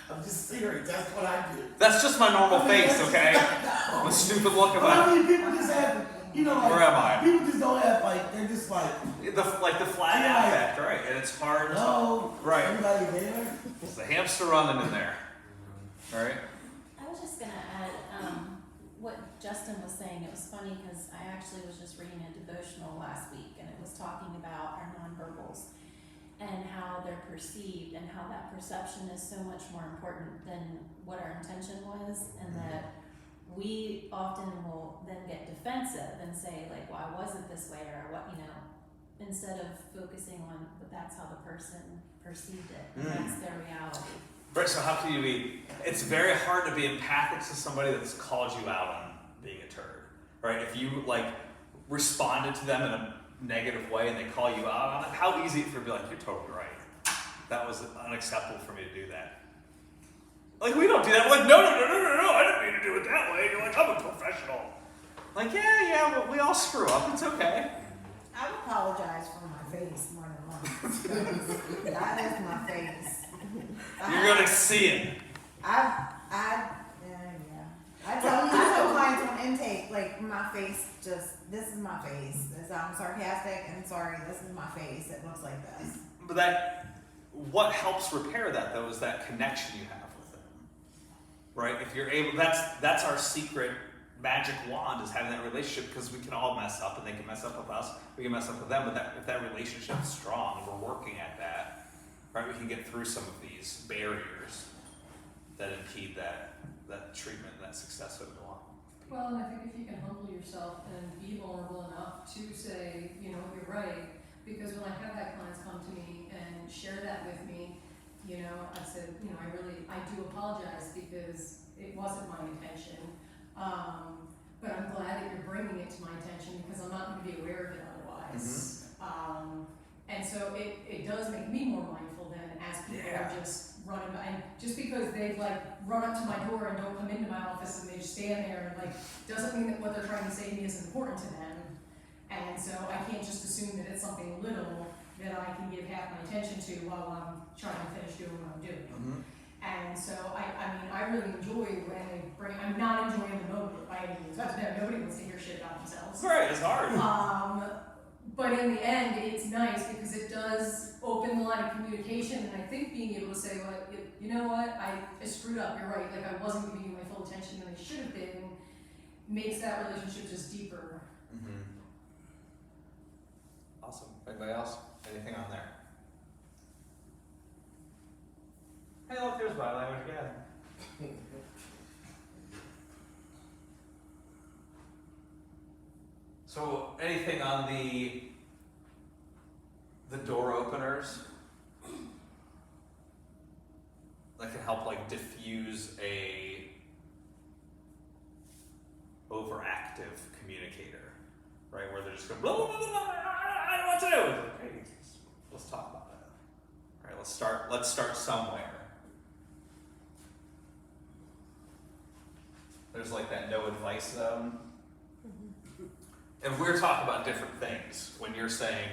S6: I'm just serious. That's what I do.
S2: That's just my normal face, okay? A stupid look about.
S6: I mean, people just have, like,
S2: where am I?
S6: People just don't have, like, they're just like
S2: the flag affect, right? And it's hard.
S6: No,
S2: right?
S6: Anybody there?
S2: There's a hamster running in there. All right.
S12: I was just gonna add what Justin was saying. It was funny because I actually was just reading a devotional last week, and it was talking about our nonverbals and how they're perceived, and how that perception is so much more important than what our intention was, and that we often will then get defensive and say, like, why was it this way, or what, instead of focusing on, but that's how the person perceived it, and that's their reality.
S2: Right, so how can you be, it's very hard to be empathic to somebody that's called you out on being a turd, right? If you, responded to them in a negative way and they call you out on it, how easy for you to be like, you're totally right. That was unacceptable for me to do that. Like, we don't do that. We're like, no, I didn't mean to do it that way. You're like, I'm a professional. Like, yeah, well, we all screw up. It's okay.
S3: I apologize for my face more than once. That is my face.
S2: You're gonna see it.
S3: I tell clients on intake, like, my face this is my face. I'm sarcastic and sorry, this is my face. It looks like this.
S2: But what helps repair that though is that connection you have with them, right? If you're able, that's our secret magic wand, is having that relationship, because we can all mess up and they can mess up with us. We can mess up with them, but if that relationship is strong and we're working at that, right, we can get through some of these barriers that impede that treatment and that success over the long.
S9: Well, and I think if you can humble yourself and be vulnerable enough to say, you're right, because when I have had clients come to me and share that with me, I said, I do apologize because it wasn't my intention, but I'm glad that you're bringing it to my attention because I'm not going to be aware of it otherwise. And so it does make me more mindful then as people are just running by, and just because they've run up to my door and don't come into my office and they just stand there and doesn't mean that what they're trying to say to me is important to them. And so I can't just assume that it's something little that I can give half my attention to while I'm trying to finish doing what I'm doing. And so I really enjoy when they bring, I'm not enjoying the moment by any means. Nobody wants to hear shit about themselves.
S2: Right, it's hard.
S9: But in the end, it's nice because it does open the line of communication, and I think being able to say, well, you know what, I screwed up, you're right, I wasn't giving you my full attention than I should have been, makes that relationship just deeper.
S2: Awesome. Anybody else? Anything on there? Hey, look, there's body language again. So, anything on the door openers that can help like diffuse a overactive communicator, right? Where they're just going, blah, blah, blah, blah, I don't know what to do. Okay, let's talk about that. All right, let's start somewhere. There's like that no advice zone. And we're talking about different things when you're saying,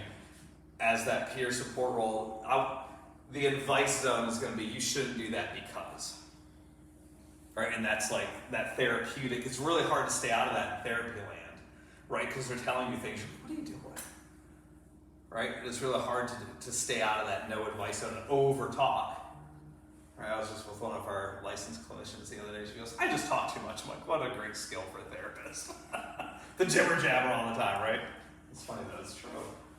S2: as that peer support role, the advice zone is going to be, you shouldn't do that because. Right? And that's like that therapeutic. It's really hard to stay out of that in therapy land, right? Because they're telling you things, what are you doing? Right? It's really hard to stay out of that no advice zone and over talk. Right? I was just with one of our licensed clinicians the other day. She goes, I just talk too much. I'm like, what a great skill for a therapist. The jibber jabber all the time, right? It's funny though, it's true.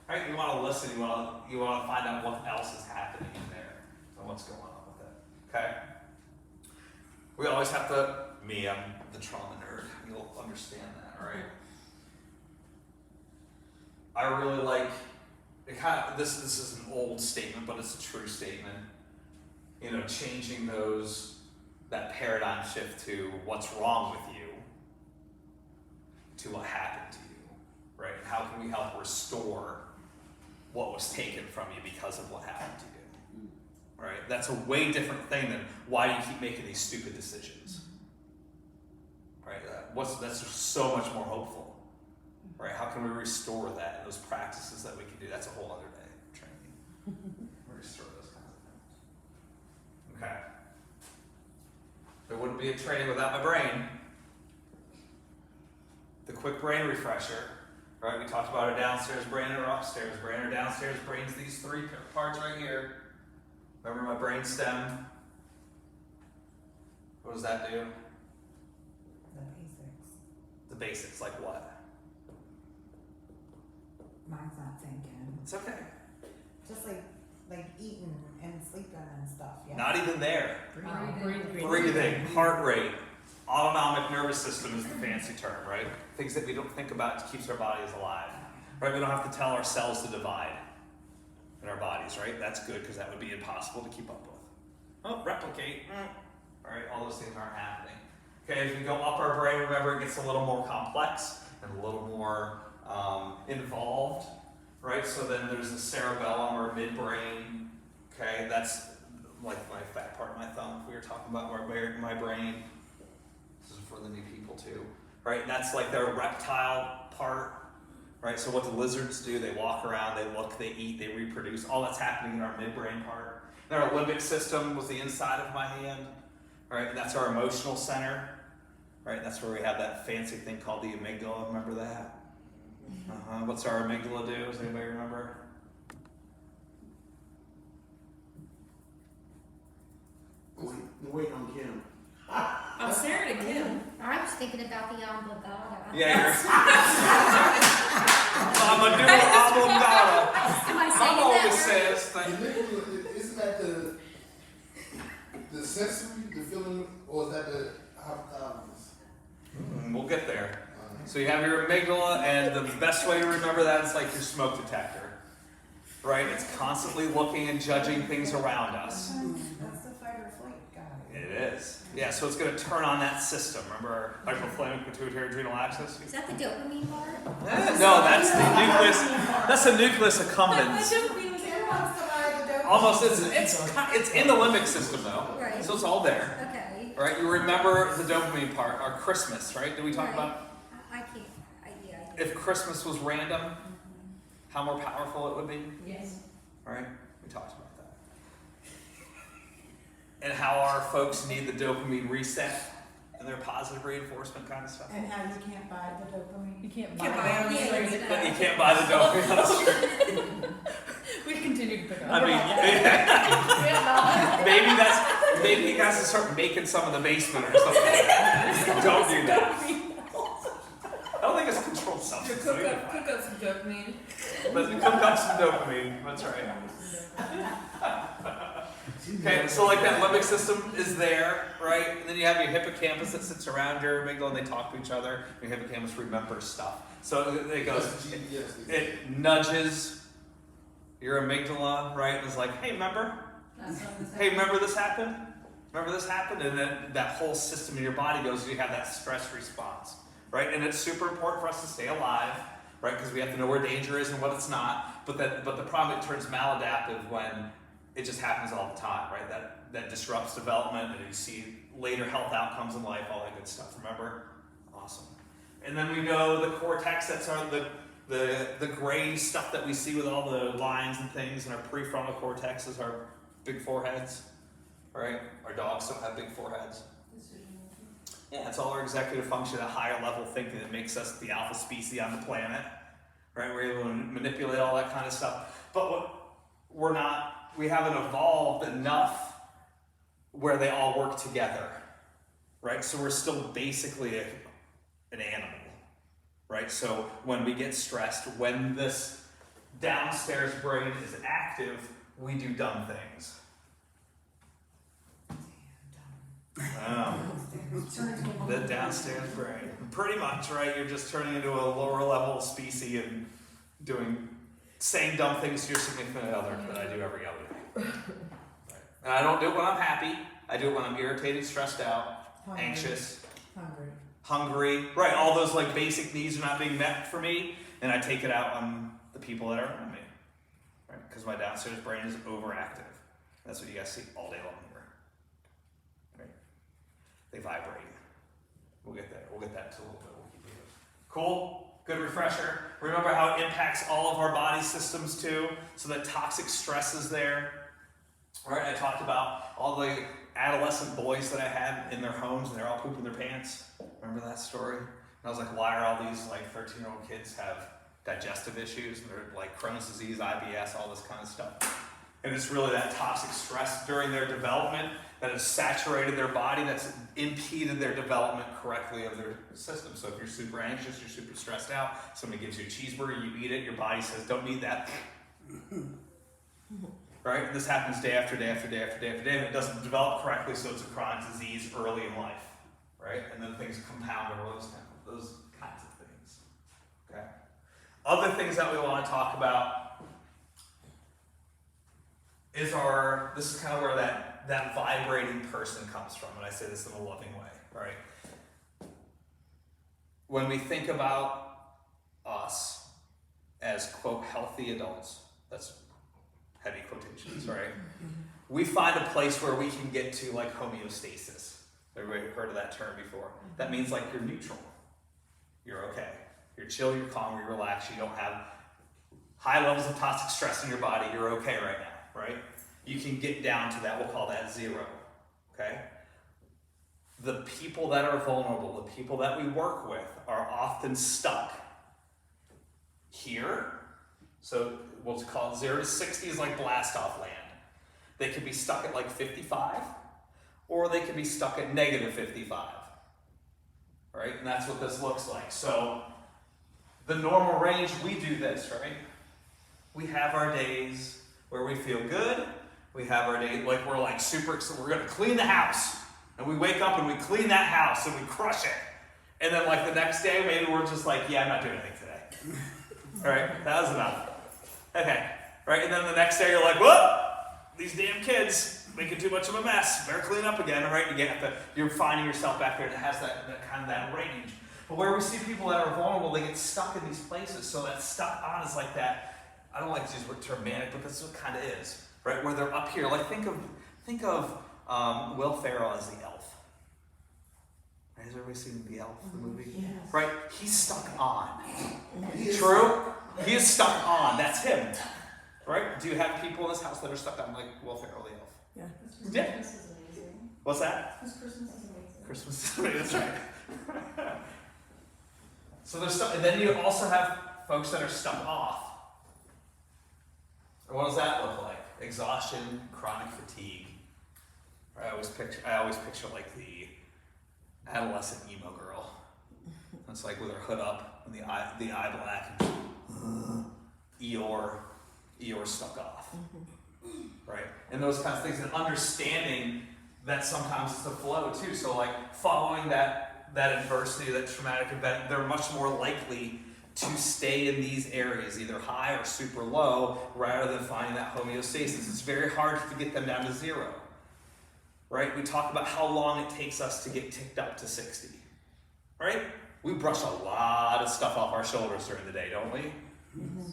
S2: Right? You want to listen, you want to find out what else is happening in there and what's going on with it. Okay? We always have to, I'm the trauma nerd. You'll understand that, right? I really like it. This is an old statement, but it's a true statement. You know, changing that paradigm shift to what's wrong with you to what happened to you, right? And how can we help restore what was taken from you because of what happened to you, right? That's a way different thing than why do you keep making these stupid decisions, right? That's just so much more hopeful, right? How can we restore that and those practices that we can do? That's a whole other day of training. Restore those kinds of things. Okay. There wouldn't be a training without my brain. The quick brain refresher, right? We talked about our downstairs brain and our upstairs brain. Our downstairs brain's these three parts right here. Remember my brain stem? What does that do?
S3: The basics.
S2: The basics, like what?
S3: Mine's not thinking.
S2: It's okay.
S3: Just like eating and sleeping and stuff. Yeah.
S2: Not even there.
S3: Breathing.
S2: Breathing, heart rate, autonomic nervous system is the fancy term, right? Things that we don't think about keeps our bodies alive, right? We don't have to tell our cells to divide in our bodies, right? That's good because that would be impossible to keep up with. Oh, replicate, all right? All those things aren't happening. Okay, as we go up our brain, remember it gets a little more complex and a little more involved, right? So then there's the cerebellum or midbrain. Okay, that's like my fat part of my thumb. We were talking about my brain. This is for the new people too, right? And that's like their reptile part, right? So what the lizards do, they walk around, they look, they eat, they reproduce. All that's happening in our midbrain part. And our limbic system was the inside of my hand, right? And that's our emotional center, right? That's where we have that fancy thing called the amygdala. Remember that? What's our amygdala do? Does anybody remember?
S6: Wait on Kim.
S8: I'm staring at Kim.
S5: I was thinking about the oblongata.
S2: Yeah, I'm a dual oblongata.
S5: Am I
S2: Mom
S5: saying
S2: always
S5: that
S2: says that.
S10: Isn't that the sensory, the feeling, or is that the hypothalamus?
S2: We'll get there. So you have your amygdala, and the best way to remember that is like your smoke detector, right? It's constantly looking and judging things around us.
S3: That's the fight or flight guy.
S2: It is. Yeah, so it's going to turn on that system. Remember hypothalamic pituitary adrenal axis?
S5: Is that the dopamine part?
S2: No, that's the nucleus. That's the nucleus accumbens.
S3: Kim wants to buy the dopamine.
S2: Almost, it's in the limbic system though,
S5: Right.
S2: so it's all there.
S5: Okay.
S2: Right? You remember the dopamine part, or Christmas, right? Did we talk
S5: Right.
S2: about?
S5: I can't. Yeah.
S2: If Christmas was random, how more powerful it would be?
S9: Yes.
S2: Right? We talked about that. And how our folks need the dopamine reset and their positive reinforcement kind of stuff.
S3: And how you can't buy the dopamine.
S9: You can't
S8: Can't
S9: buy
S8: buy
S9: it.
S8: it.
S5: Yeah,
S8: Sorry.
S5: it's
S2: But you can't buy the dopamine on the street.
S9: We continue to pick up.
S2: I mean, maybe you guys will start making some in the basement or something. Don't do that. I don't think it's controlled substance.
S9: Cook up
S7: some dopamine.
S2: But cook up some dopamine. That's right. Okay, so like that limbic system is there, right? And then you have your hippocampus that sits around your amygdala and they talk to each other. Your hippocampus remembers stuff. So it goes, it nudges your amygdala, right? And it's like, hey, remember? Hey, remember this happened? Remember this happened? And then that whole system in your body goes, you have that stress response, right? And it's super important for us to stay alive, right? Because we have to know where danger is and what it's not. But the problem, it turns maladaptive when it just happens all the time, right? That disrupts development, and you see later health outcomes in life, all that good stuff. Remember? Awesome. And then we know the cortex, that's the gray stuff that we see with all the lines and things, and our prefrontal cortex is our big foreheads, right? Our dogs don't have big foreheads. Yeah, it's all our executive function, a higher level thinking that makes us the alpha species on the planet, right? We're able to manipulate all that kind of stuff. But we haven't evolved enough where they all work together, right? So we're still basically an animal, right? So when we get stressed, when this downstairs brain is active, we do dumb things. The downstairs brain. Pretty much, right? You're just turning into a lower level species and saying dumb things to your significant other that I do every other day. Right. And I don't do it when I'm happy. I do it when I'm irritated, stressed out, anxious, hungry. Right, all those like basic needs are not being met for me, and I take it out on the people that are around me. Right? Because my downstairs brain is overactive. That's what you guys see all day long here. Right? They vibrate. We'll get there. We'll get that to a little bit. We'll keep it. Cool? Good refresher. Remember how it impacts all of our body systems too? So that toxic stress is there. Right? I talked about all the adolescent boys that I had in their homes and they're all pooping their pants. Remember that story? And I was like, why are all these like 13-year-old kids have digestive issues? And they're like Crohn's disease, IBS, all this kind of stuff. And it's really that toxic stress during their development that has saturated their body, that's impeded their development correctly of their system. So if you're super anxious, you're super stressed out, somebody gives you a cheeseburger, you eat it, your body says, don't need that. Right? And this happens day after day after day after day after day, and it doesn't develop correctly, so it's a chronic disease early in life. Right? And then things compound over those kinds of things. Okay? Other things that we want to talk about is this is kind of where that vibrating person comes from, and I say this in a loving way, right? When we think about us as, quote, healthy adults, that's heavy quotations, right? We find a place where we can get to like homeostasis. Everybody heard of that term before? That means like you're neutral. You're okay. You're chill, you're calm, you're relaxed, you don't have high levels of toxic stress in your body, you're okay right now, right? You can get down to that, we'll call that zero, okay? The people that are vulnerable, the people that we work with are often stuck here. So we'll call it 0 to 60 is like blast off land. They could be stuck at like 55, or they could be stuck at negative 55, right? And that's what this looks like. So the normal range, we do this, right? We have our days where we feel good. We have our day, like we're like super excited. We're gonna clean the house. And we wake up and we clean that house and we crush it. And then like the next day, maybe we're just like, yeah, I'm not doing anything today. All right, that was enough. Okay, right? And then the next day you're like, whoop, these damn kids making too much of a mess. Better clean up again, right? You're finding yourself back there, and it has that kind of that range. But where we see people that are vulnerable, they get stuck in these places. So that stuck on is like that. I don't like to use the term manic, but that's what it kind of is, right? Where they're up here. Like think of Will Ferrell as the elf. Has everybody seen The Elf, the movie? Yes. Right? He's stuck on. True? He is stuck on. That's him. Right? Do you have people in this house that are stuck on like Will Ferrell, the elf? Yeah.
S9: Christmas is amazing.
S2: What's that?
S9: Because Christmas is amazing.
S2: Christmas is amazing. That's right. So there's stuff, and then you also have folks that are stuck off. And what does that look like? Exhaustion, chronic fatigue. I always picture like the adolescent emo girl. It's like with her hood up and the eye black. And Eeyore stuck off, right? And those kinds of things, and understanding that sometimes it's a flow too. So like following that adversity, that traumatic event, they're much more likely to stay in these areas, either high or super low, rather than finding that homeostasis. It's very hard to get them down to 0, right? We talk about how long it takes us to get ticked up to 60, right? We brush a lot of stuff off our shoulders during the day, don't we? Mm-hmm.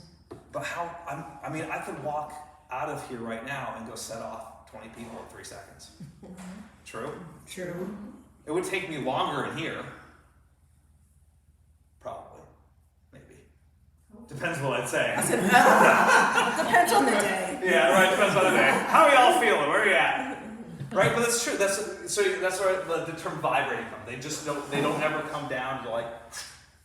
S2: But I could walk out of here right now and go set off 20 people in 3 seconds. True?
S4: True.
S2: It would take me longer in here. Probably. Maybe. Depends what I'd say.
S8: I said, depends on the day.
S2: Yeah, right, depends on the day. How are y'all feeling? Where are you at? Right, but that's true. That's where the term vibrating comes. They don't ever come down to like,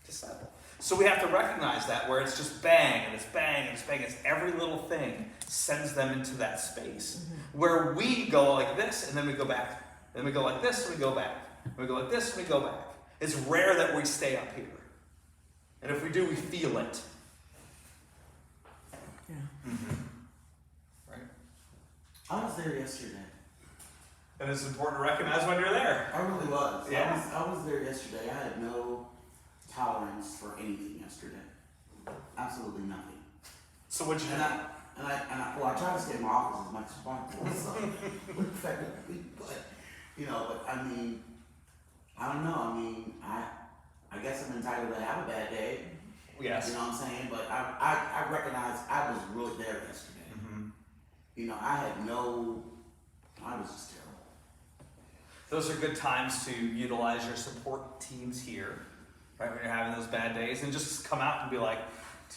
S2: just settle. So we have to recognize that where it's just bang, and it's bang, and it's bang. It's every little thing sends them into that space. Where we go like this, and then we go back. Then we go like this, and we go back. We go like this, and we go back. It's rare that we stay up here. And if we do, we feel it.
S8: Yeah.
S2: Right?
S6: I was there yesterday.
S2: And it's important to recognize when you're there.
S6: I really was.
S2: Yeah.
S6: I was there yesterday. I had no tolerance for anything yesterday. Absolutely nothing.
S2: So what'd you do?
S6: I try to stay in my office as much as possible. So, but I mean, I don't know. I mean, I guess I'm entitled to have a bad day.
S2: Yes.
S6: You know what I'm saying? But I recognize I was really there yesterday. Mm-hmm. I was just terrible.
S2: Those are good times to utilize your support teams here, right? When you're having those bad days, and just come out and be like,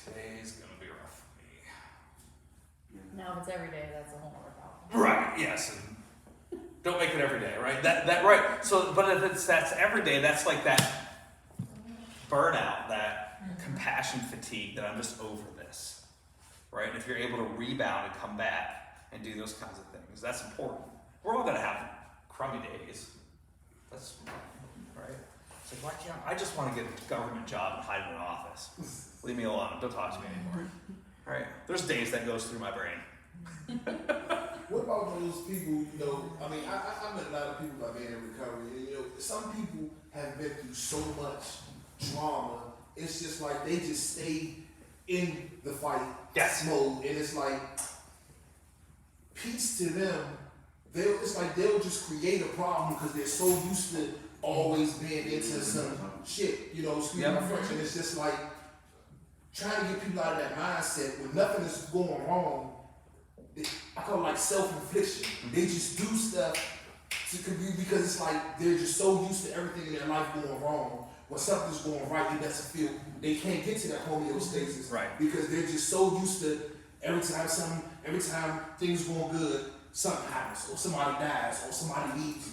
S2: today's gonna be rough for me.
S1: Now if it's every day, that's a whole other problem.
S2: Right, yes. And don't make it every day, right? That right. So but if that's every day, that's like that burnout, that compassion fatigue, that I'm just over this. Right? And if you're able to rebound and come back and do those kinds of things, that's important. We're all gonna have crummy days. That's right. It's like, why can't I just want to get a government job and hide in an office? Leave me alone. Don't talk to me anymore. Right? There's days that goes through my brain.
S10: What about those people, I mean, I met a lot of people by being in recovery, and some people have been through so much trauma, it's just like they just stay in the fight mode, and it's like, peace to them. They'll just create a problem because they're so used to always being into some shit, excuse my French, and it's just like trying to get people out of that mindset when nothing is going wrong. I call it like self-infliction. They just do stuff because it's like they're just so used to everything in their life going wrong. When something's going right, it doesn't feel, they can't get to that homeostasis.
S2: Right.
S10: Because they're just so used to every time things going good, something happens, or somebody dies, or somebody leaves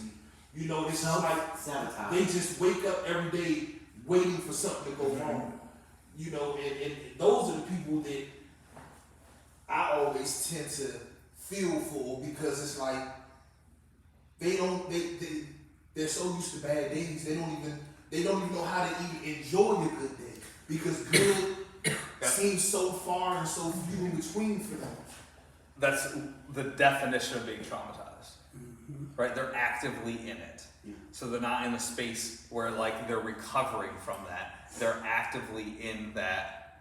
S10: you. This is like
S6: sabotage.
S10: They just wake up every day waiting for something to go wrong. And those are the people that I always tend to feel for, because it's like they're so used to bad days, they don't even know how to even enjoy a good day, because good seems so far and so few in between for them.
S2: That's the definition of being traumatized, right? They're actively in it. So they're not in a space where like they're recovering from that. They're actively in that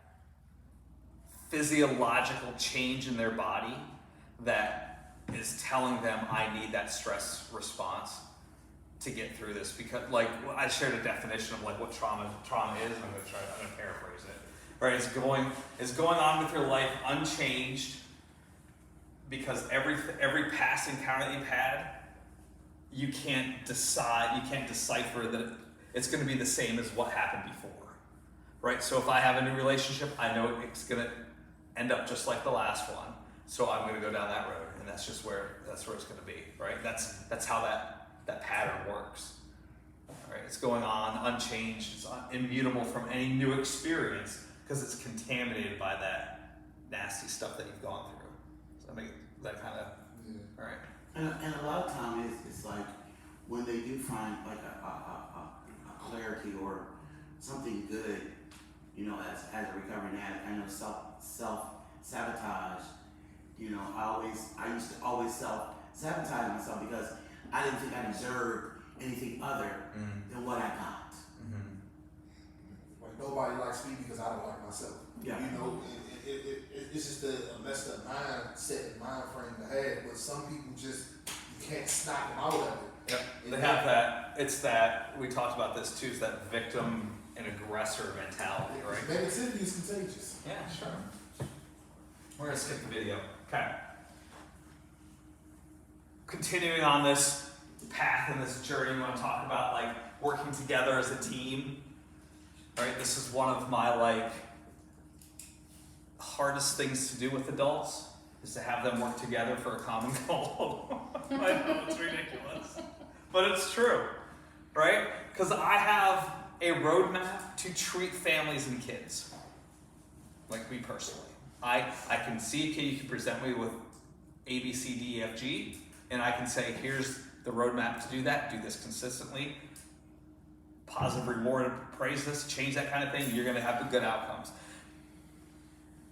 S2: physiological change in their body that is telling them, I need that stress response to get through this. Because like I shared a definition of like what trauma is. I'm gonna paraphrase it. Right? It's going on with your life unchanged, because every past encounter that you've had, you can't decipher that it's going to be the same as what happened before, right? So if I have a new relationship, I know it's going to end up just like the last one, so I'm going to go down that road, and that's where it's going to be, right? That's how that pattern works, right? It's going on unchanged, it's immutable from any new experience, because it's contaminated by that nasty stuff that you've gone through. I mean, that kind of, all right.
S6: And a lot of times it's like when they do find like a clarity or something good, as a recovering addict, I know self-sabotage You know, I used to always self-sabotage myself because I didn't think I deserved anything other than what I got.
S10: Like nobody likes me because I don't like myself.
S6: Yeah.
S10: You know, it's just a messed up mindset and mind frame to have. But some people just you can't snap them out of it.
S2: Yep. They have that. It's that we talked about this too. Is that victim and aggressor mentality, right?
S10: Negativity is contagious.
S2: Yeah, sure. We're gonna skip the video. Okay. Continuing on this path and this journey, we want to talk about like working together as a team. Right? This is one of my like hardest things to do with adults is to have them work together for a common goal. I know it's ridiculous, but it's true, right? Because I have a roadmap to treat families and kids, like me personally. I can see, okay, you can present me with A, B, C, D, E, F, G, and I can say, here's the roadmap to do that, do this consistently, positive reward, praise this, change that kind of thing, you're gonna have the good outcomes.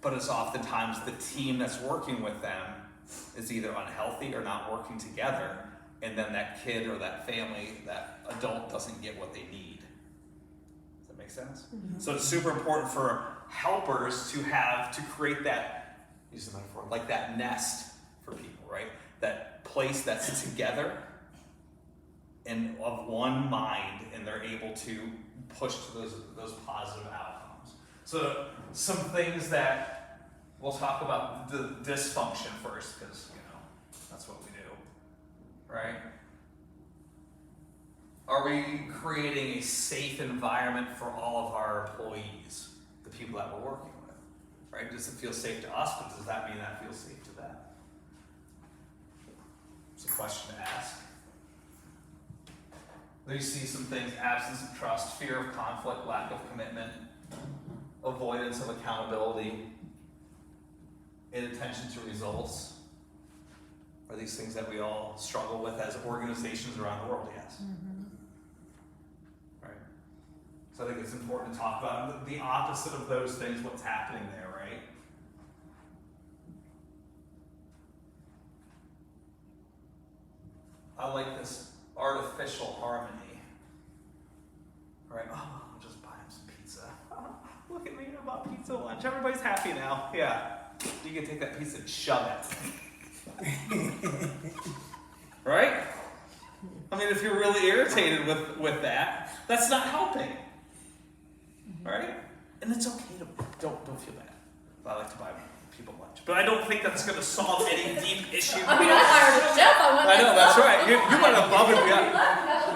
S2: But it's oftentimes the team that's working with them is either unhealthy or not working together, and then that kid or that family, that adult doesn't get what they need. Does that make sense? Mm-hmm. So it's super important for helpers to create that, use the metaphor, like that nest for people, right? That place that's together and of one mind, and they're able to push to those positive outcomes. So some things that we'll talk about the dysfunction first, because that's what we do, right? Are we creating a safe environment for all of our employees, the people that we're working with, right? Does it feel safe to us, but does that mean that feels safe to them? It's a question to ask. There you see some things: absence of trust, fear of conflict, lack of commitment, avoidance of accountability, inattention to results. Are these things that we all struggle with as organizations around the world? Yes. Right. So I think it's important to talk about the opposite of those things, what's happening there, right? I like this artificial harmony. Right? Oh, I'll just buy him some pizza. Oh, look at me, I bought pizza lunch. Everybody's happy now. Yeah. You can take that pizza and shove it. Right? I mean, if you're really irritated with that, that's not helping. Right? And it's okay to don't feel bad. I like to buy people lunch, but I don't think that's going to solve any deep issue.
S1: I mean, I hired a chef.
S2: I know, that's right. You went above and beyond.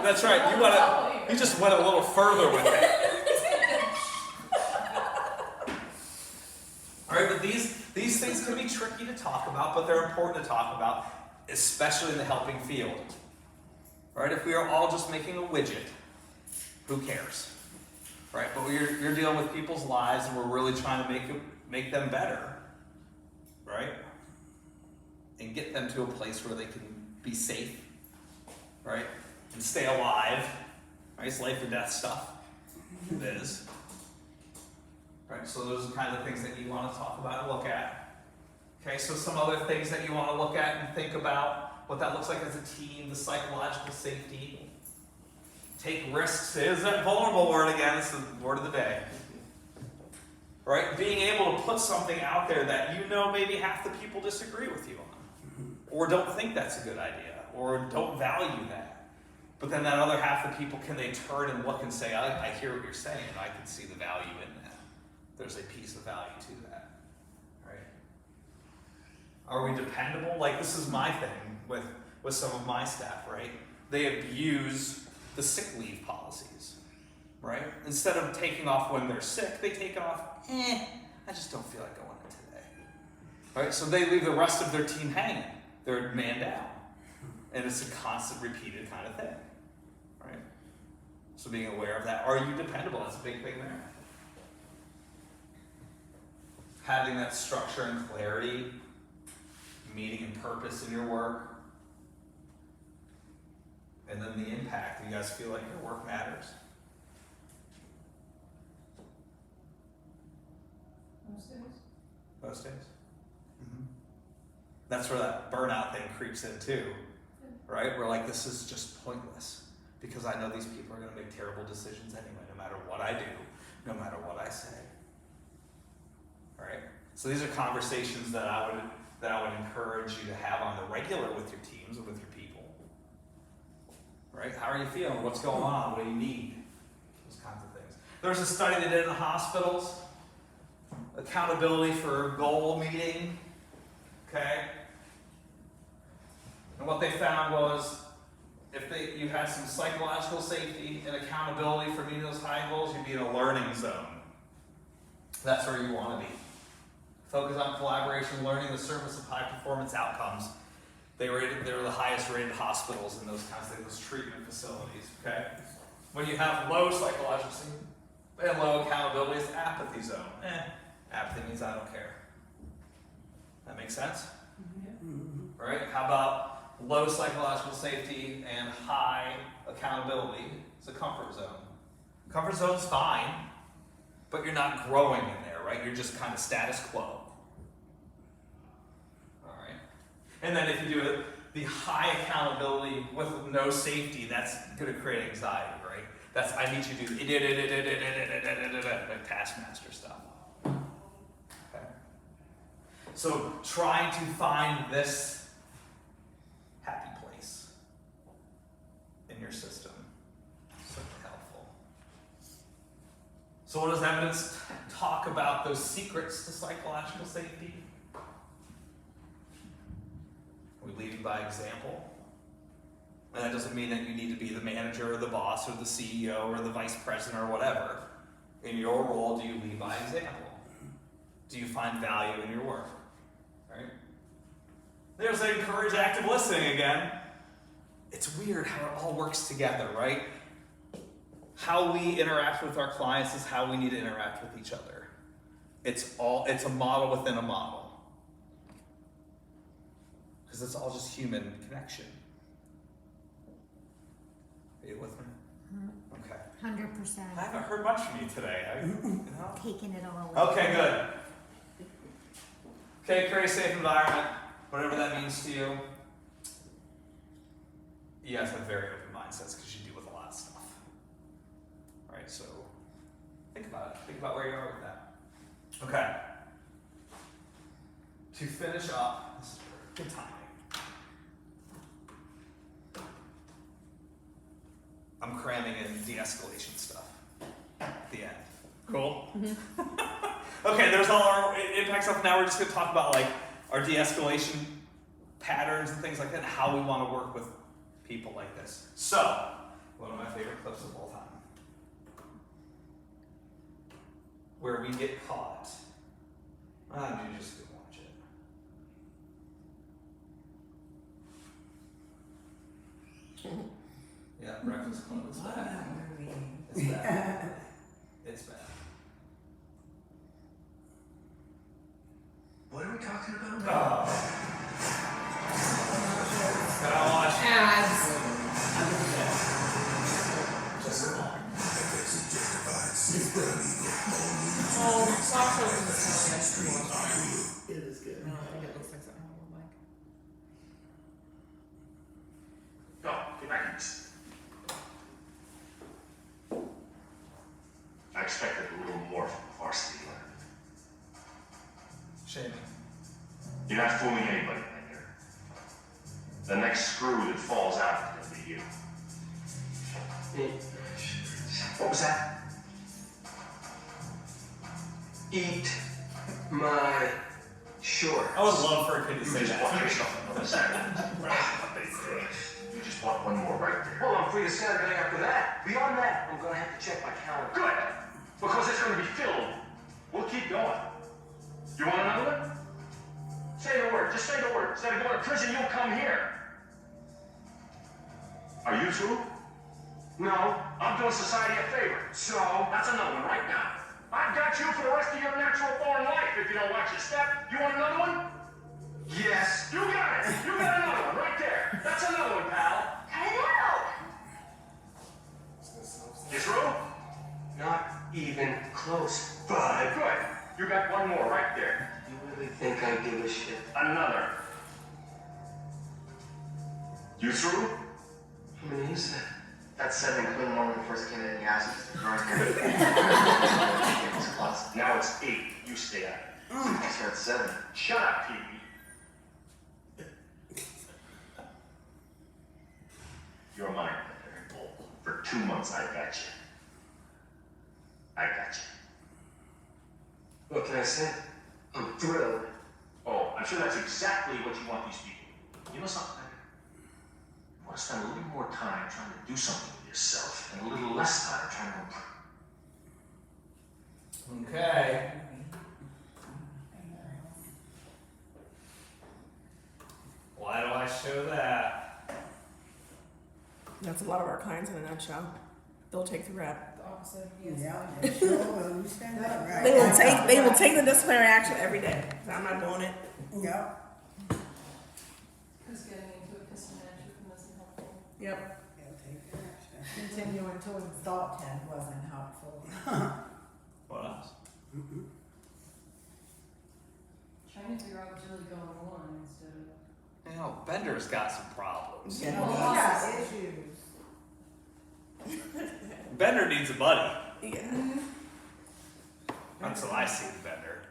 S2: That's right. You just went a little further with it. All right, but these things can be tricky to talk about, but they're important to talk about, especially in the helping field. All right, if we are all just making a widget, who cares? Right, but you're dealing with people's lives, and we're really trying to make them better. Right? And get them to a place where they can be safe, right? And stay alive, right? It's life or death stuff. It is. Right? So those are the kinds of things that you want to talk about and look at. Okay, so some other things that you want to look at and think about, what that looks like as a team, the psychological safety. Take risks. There's that vulnerable word again. It's the word of the day. Right? Being able to put something out there that maybe half the people disagree with you on, or don't think that's a good idea, or don't value that. But then that other half of people, can they turn and look and say, I hear what you're saying, and I can see the value in that. There's a piece of value to that. Right? Are we dependable? Like, this is my thing with some of my staff, right? They abuse the sick leave policies. Right? Instead of taking off when they're sick, they take off, I just don't feel like going in today. Right? So they leave the rest of their team hanging. They're man down. And it's a constant, repeated kind of thing. Right? So being aware of that. Are you dependable? That's a big thing there. Having that structure and clarity, meaning and purpose in your work. And then the impact. Do you guys feel like your work matters?
S9: Most days.
S2: Most days. That's where that burnout thing creeps in too, right? We're like, this is just pointless because I know these people are going to make terrible decisions anyway, no matter what I do, no matter what I say. Right? So these are conversations that I would encourage you to have on the regular with your teams and with your people. Right? How are you feeling? What's going on? What do you need? Those kinds of things. There was a study they did in the hospitals. Accountability for goal meeting. Okay? And what they found was if you had some psychological safety and accountability for meeting those high goals, you'd be in a learning zone. That's where you want to be. Focus on collaboration, learning, the service of high performance outcomes. They were the highest rated hospitals in those kinds of things, those treatment facilities. Okay? When you have low psychological safety and low accountability, it's apathy zone. Apathy means I don't care. That makes sense? Mm-hmm. Right? How about low psychological safety and high accountability? It's a comfort zone. Comfort zone's fine, but you're not growing in there, right? You're just kind of status quo. All right? And then if you do it, the high accountability with no safety, that's going to create anxiety, right? That's, I need you to do like taskmaster stuff. Okay? So trying to find this happy place in your system is certainly helpful. So what does evidence talk about those secrets to psychological safety? We lead by example. And that doesn't mean that you need to be the manager or the boss or the CEO or the vice president or whatever. In your role, do you lead by example? Do you find value in your work? Right? There's the encourage active listening again. It's weird how it all works together, right? How we interact with our clients is how we need to interact with each other. It's a model within a model. Because it's all just human connection. Are you with me? Mm-hmm. Okay.
S5: 100%.
S2: I haven't heard much from you today.
S5: Taking it all.
S2: Okay, good. Okay, create a safe environment, whatever that means to you. You guys have very open mindsets because you deal with a lot of stuff. All right, so think about it. Think about where you are with that. Okay. To finish up, this is good timing. I'm cramming in de-escalation stuff at the end. Cool? Mm-hmm. Okay, there's all our impact stuff. Now we're just going to talk about like our de-escalation patterns and things like that, and how we want to work with people like this. So, one of my favorite clips of all time. Where we get caught. You just go watch it. Yeah, Breakfast Club is bad. It's bad. It's bad.
S13: What are we talking about?
S2: Gotta watch
S9: ads. Oh, Sasha was
S6: It is good.
S1: I don't think it looks like something on the mic.
S13: Go, get back in this. I expected a little more from the varsity letter.
S2: Shaming.
S13: You're not fooling anybody, Edgar. The next screw that falls out is going to be you. What was that? Eat my shorts.
S2: I would love for a kid to
S13: You
S2: say
S13: just
S2: that.
S13: want yourself another Saturday. You just want one more right there. Well, I'm free to Saturday after that. Beyond that, I'm going to have to check my calendar. Good. Because it's going to be filled. We'll keep going. You want another one? Say the word. Just say the word. Instead of going to prison, you'll come here. Are you through? No. I'm doing society a favor. So? That's another one right now. I've got you for the rest of your natural born life if you don't watch your step. You want another one? Yes. You got it. You got another one right there. That's another one, pal. Cut it out. You through? Not even close. But good. You got one more right there. You really think I give a shit? Another. You through? How many is that?
S11: That's 7, including one when we first came in and he asked us to join him.
S13: Now it's 8. You stay out.
S11: I started 7.
S13: Shut up, Pee-wee. You're mine, Bull. For 2 months, I got you. I got you.
S11: What can I say? I'm thrilled.
S13: Oh, I'm sure that's exactly what you want these people. You know something? You want to spend a little more time trying to do something with yourself and a little less time trying to improve.
S2: Okay. Why do I show that?
S8: That's a lot of our clients in a nutshell. They'll take the rep.
S9: The opposite, yes.
S4: Yeah, they sure will, you stand up, right?
S8: They will take the disciplinary action every day. I'm not doing it.
S4: Yep.
S9: Who's getting into a piston match wasn't helpful.
S8: Yep.
S4: They'll take the action.
S3: Continuing to exalt him wasn't helpful.
S2: What else?
S9: Trying to figure out what's really going on instead of.
S2: You know, Bender's got some problems.
S8: Yeah.
S3: He got issues.
S2: Bender needs a buddy.
S8: Yeah.
S2: That's what I see in Bender.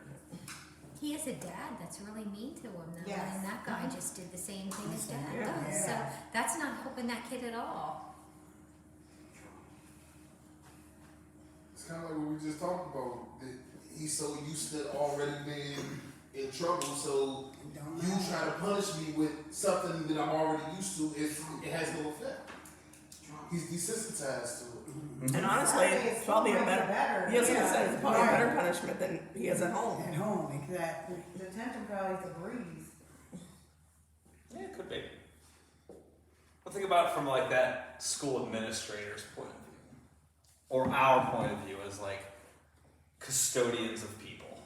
S5: He has a dad that's really mean to him though,
S3: Yes.
S5: and that guy just did the same thing his dad
S8: Yeah.
S5: does. So that's not helping that kid at all.
S10: It's kind of like what we just talked about. That he's so used to already being in trouble, so you try to punish me with something that I'm already used to, it has no effect. He's desensitized to it.
S8: And honestly, it's probably a better. Yes, it's probably a better punishment than he is at home.
S4: At home, exactly.
S3: Detention probably is a breeze.
S2: Yeah, it could be. But think about it from like that school administrator's point of view, or our point of view as like custodians of people,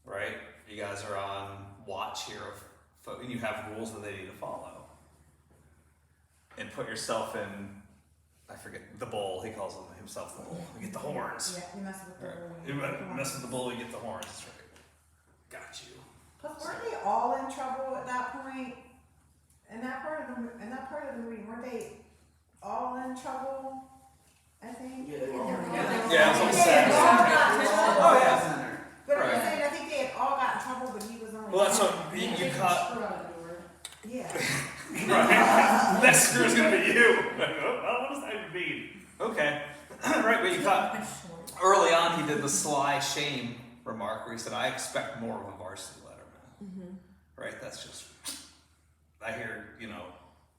S2: right? You guys are on watch here and you have rules that they need to follow. And put yourself in, I forget, the bull, he calls himself the bull. You get the horns.
S3: Yeah, you mess with the
S2: Right.
S3: bull.
S2: You mess with the bull, you get the horns. That's right. Got you.
S3: Plus, weren't they all in trouble at that point? In that part of the movie, weren't they all in trouble? I think.
S2: Yeah, that's what I'm
S3: They had
S2: saying.
S3: all got in trouble.
S2: Oh, yeah.
S3: But I'm
S2: Right.
S3: saying, I think they had all got in trouble, but he was only.
S2: Well, that's what you caught.
S9: Screw out the door.
S3: Yeah.
S2: Right. That screw's gonna be you. Well, what does that even mean? Okay. Right, but you caught. Early on, he did the sly shame remark where he said, I expect more of a varsity letterman.
S8: Mm-hmm.
S2: Right? That's just. I hear,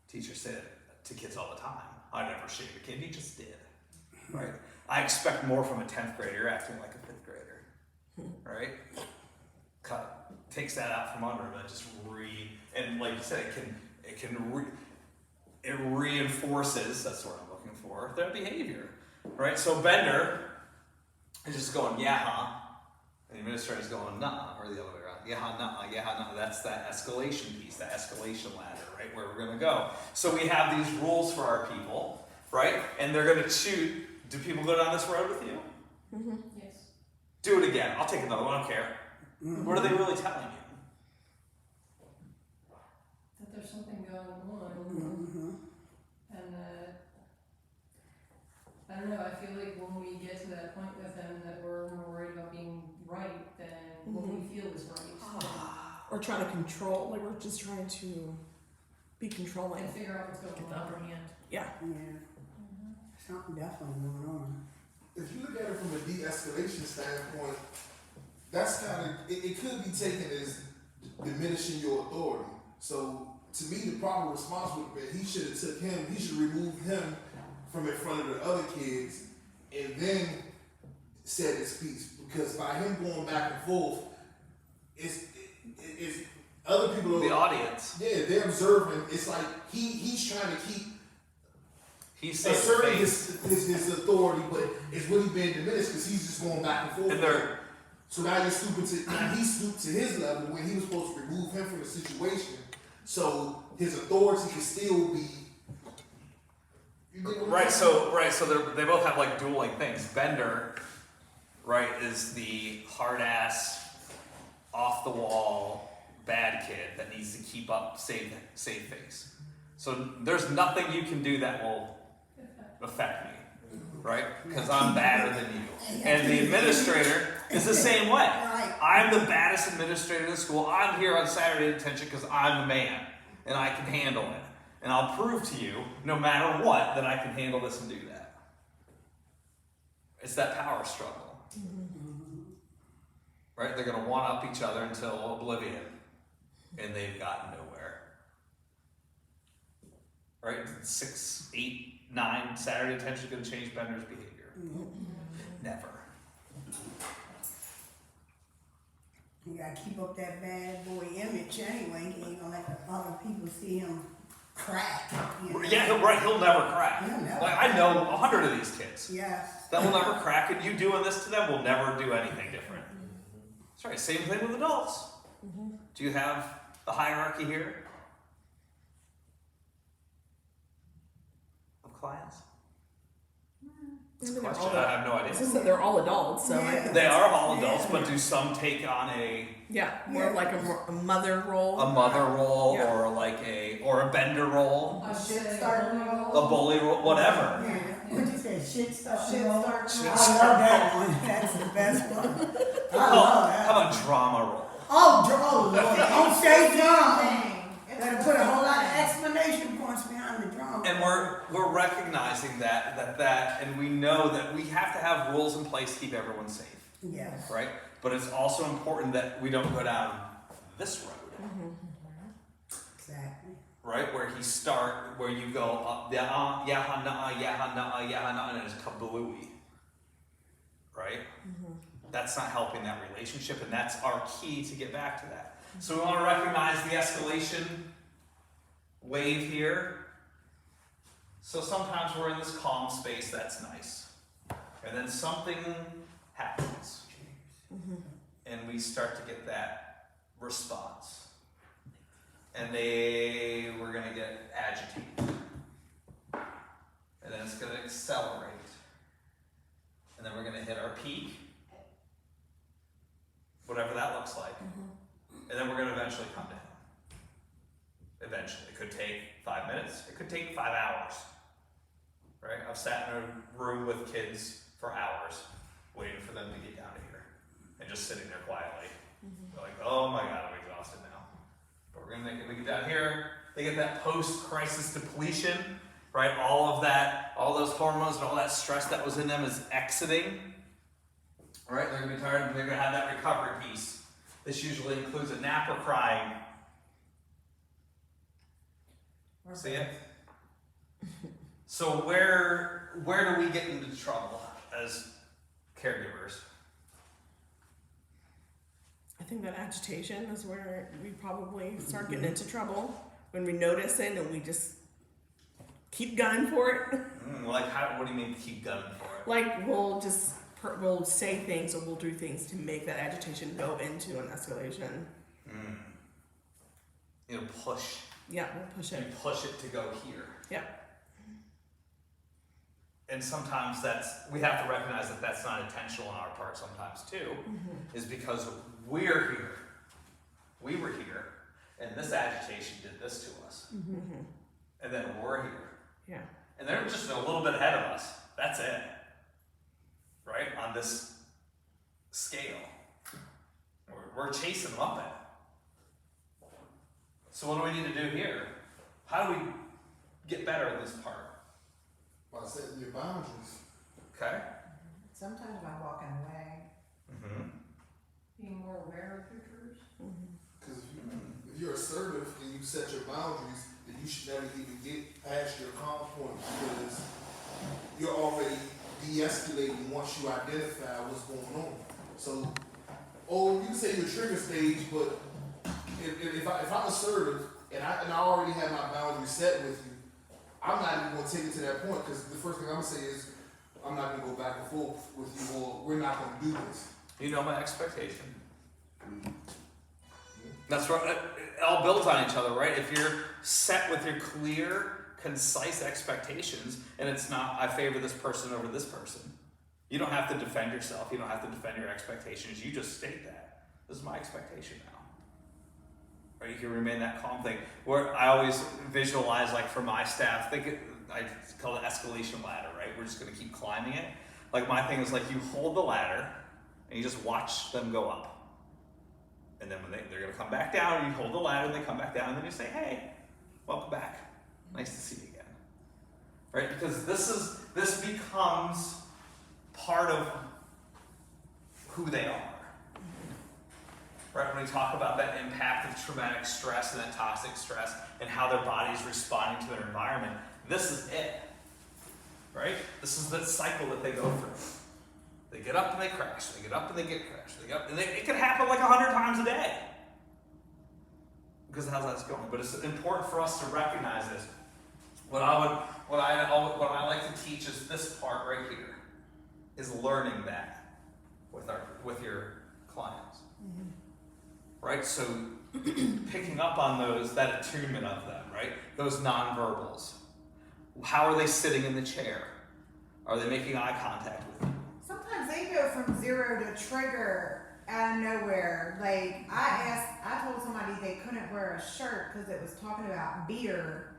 S2: teachers say it to kids all the time. I never shamed a kid, he just did. Right? I expect more from a 10th grader. You're acting like a 5th grader. Right? Takes that out from under him and just and like you said, it reinforces, that's what I'm looking for, their behavior. Right? So Bender is just going, yeah, huh? And the administrator's going, nah, or the other way around. Yeah, nah, yeah, nah. That's that escalation piece, that escalation ladder, right? Where we're gonna go. So we have these rules for our people, right? And they're gonna choose. Do people go down this road with you?
S8: Mm-hmm.
S9: Yes.
S2: Do it again. I'll take another one. I don't care.
S4: Mm-hmm.
S2: What are they really telling you?
S9: That there's something going on,
S4: Mm-hmm.
S9: and that, I don't know, I feel like when we get to that point with them, that we're more worried about being right than what we feel is right.
S8: Or trying to control, like we're just trying to be controlling.
S9: And figure out what's going on.
S12: upper hand.
S8: Yeah.
S4: Yeah. Something definitely going on.
S10: If you look at it from a de-escalation standpoint, that's kind of, it could be taken as diminishing your authority. So to me, the proper response would have been he should have removed him from in front of the other kids and then said his piece. Because by him going back and forth, it's other people.
S2: The audience.
S10: Yeah, they're observing. It's like he's trying to keep.
S2: He's
S10: asserting his authority, but it's really being diminished because he's just going back and forth.
S2: And
S10: so now you're now he stooped to his level when he was supposed to remove him from the situation. So his authority can still be.
S2: Right, so they both have like dueling things. Bender, right, is the hard ass, off the wall, bad kid that needs to keep up, save face. So there's nothing you can do that will affect me, right? Because I'm badder than you. And the administrator is the same way. I'm the baddest administrator in the school. I'm here on Saturday detention because I'm the man and I can handle it. And I'll prove to you, no matter what, that I can handle this and do that. It's that power struggle. Right? They're going to one-up each other until oblivion. And they've gotten nowhere. Right? 6, 8, 9 Saturday detention is going to change Bender's behavior. Never.
S4: You gotta keep up that bad boy image anyway. He ain't gonna let other people see him crack. You know?
S2: Yeah, he'll never crack.
S4: He'll never
S2: like, I know 100 of these kids.
S4: Yes.
S2: That will never crack, and you doing this to them will never do anything different. That's right, same thing with adults. Do you have the hierarchy here of clients? That's a question. I have no idea.
S8: They're all adults, so
S2: they are all adults, but do some take on
S8: more like a mother role,
S2: or like a Bender role,
S3: A shit starter role.
S2: a bully role, whatever.
S4: Yeah. What'd you say? Shit starter
S3: Shit
S4: role?
S3: starter
S4: I
S3: role.
S4: love that one. That's the best one. I
S2: How
S4: love that.
S2: about drama role?
S4: Oh, Lord. Don't say drama. Gotta put a whole lot of explanation points behind the drama.
S2: And we're recognizing that, and we know that we have to have rules in place to keep everyone safe.
S4: Yes.
S2: Right? But it's also important that we don't go down this road.
S4: Exactly.
S2: Right? Where you go up, yaha nah, and it's kablooey. Right? That's not helping that relationship, and that's our key to get back to that. So we want to recognize the escalation wave here. So sometimes we're in this calm space, that's nice. And then something happens. And we start to get that response. And we're going to get agitated. And then it's going to accelerate. And then we're going to hit our peak. Whatever that looks like. And then we're going to eventually come down. Eventually. It could take 5 minutes. It could take 5 hours. Right? I've sat in a room with kids for hours waiting for them to get down to here. And just sitting there quietly. Like, oh my God, I'm exhausted now. But we're going to make it. We get down here. They get that post-crisis depletion. Right? All of that, all those hormones and all that stress that was in them is exiting. Right? They're going to be tired. They're going to have that recovery piece. This usually includes a nap or crying. See it? So where do we get into trouble as caregivers?
S8: I think that agitation is where we probably start getting into trouble when we notice it and we just keep gunning for it.
S2: What do you mean keep gunning for it?
S8: Like we'll say things or we'll do things to make that agitation go into an escalation.
S2: You push.
S8: Yeah, we'll push it.
S2: You push it to go here.
S8: Yeah.
S2: And sometimes we have to recognize that that's not intentional on our part sometimes too, is because we're here. We were here, and this agitation did this to us. And then we're here.
S8: Yeah.
S2: And they're just a little bit ahead of us. That's it. Right? On this scale. We're chasing them up it. So what do we need to do here? How do we get better at this part?
S10: By setting your boundaries.
S2: Okay.
S3: Sometimes by walking away.
S9: Being more aware of your triggers.
S10: Because if you're assertive and you set your boundaries, then you should never even get past your calm point because you're already de-escalating once you identify what's going on. So, you can say your trigger stage, but if I'm assertive and I already have my boundaries set with you, I'm not even going to take it to that point because the first thing I'm going to say is I'm not going to go back and forth with you or we're not going to do this.
S2: You know my expectation. That's right. It all builds on each other, right? If you're set with your clear, concise expectations, and it's not, I favor this person over this person. You don't have to defend yourself. You don't have to defend your expectations. You just state that. This is my expectation now. right? You can remain that calm thing. Where I always visualize, like for my staff, I call it escalation ladder, right? We're just gonna keep climbing it. Like my thing is like you hold the ladder and you just watch them go up. And then when they're gonna come back down, you hold the ladder and they come back down and then you say, hey, welcome back. Nice to see you again. Right? Because this becomes part of who they are. Right? When we talk about that impact of traumatic stress and that toxic stress and how their body's responding to their environment, this is it. Right? This is the cycle that they go through. They get up and they crash. They get up and they get crashed. They get up and it can happen like 100 times a day. Because of how that's going. But it's important for us to recognize this. What I like to teach is this part right here, is learning that with your clients. Mm-hmm. Right? So picking up on that attunement of them, right? Those nonverbals. How are they sitting in the chair? Are they making eye contact with you?
S3: Sometimes they go from 0 to trigger out of nowhere. Like I told somebody they couldn't wear a shirt because it was talking about beer,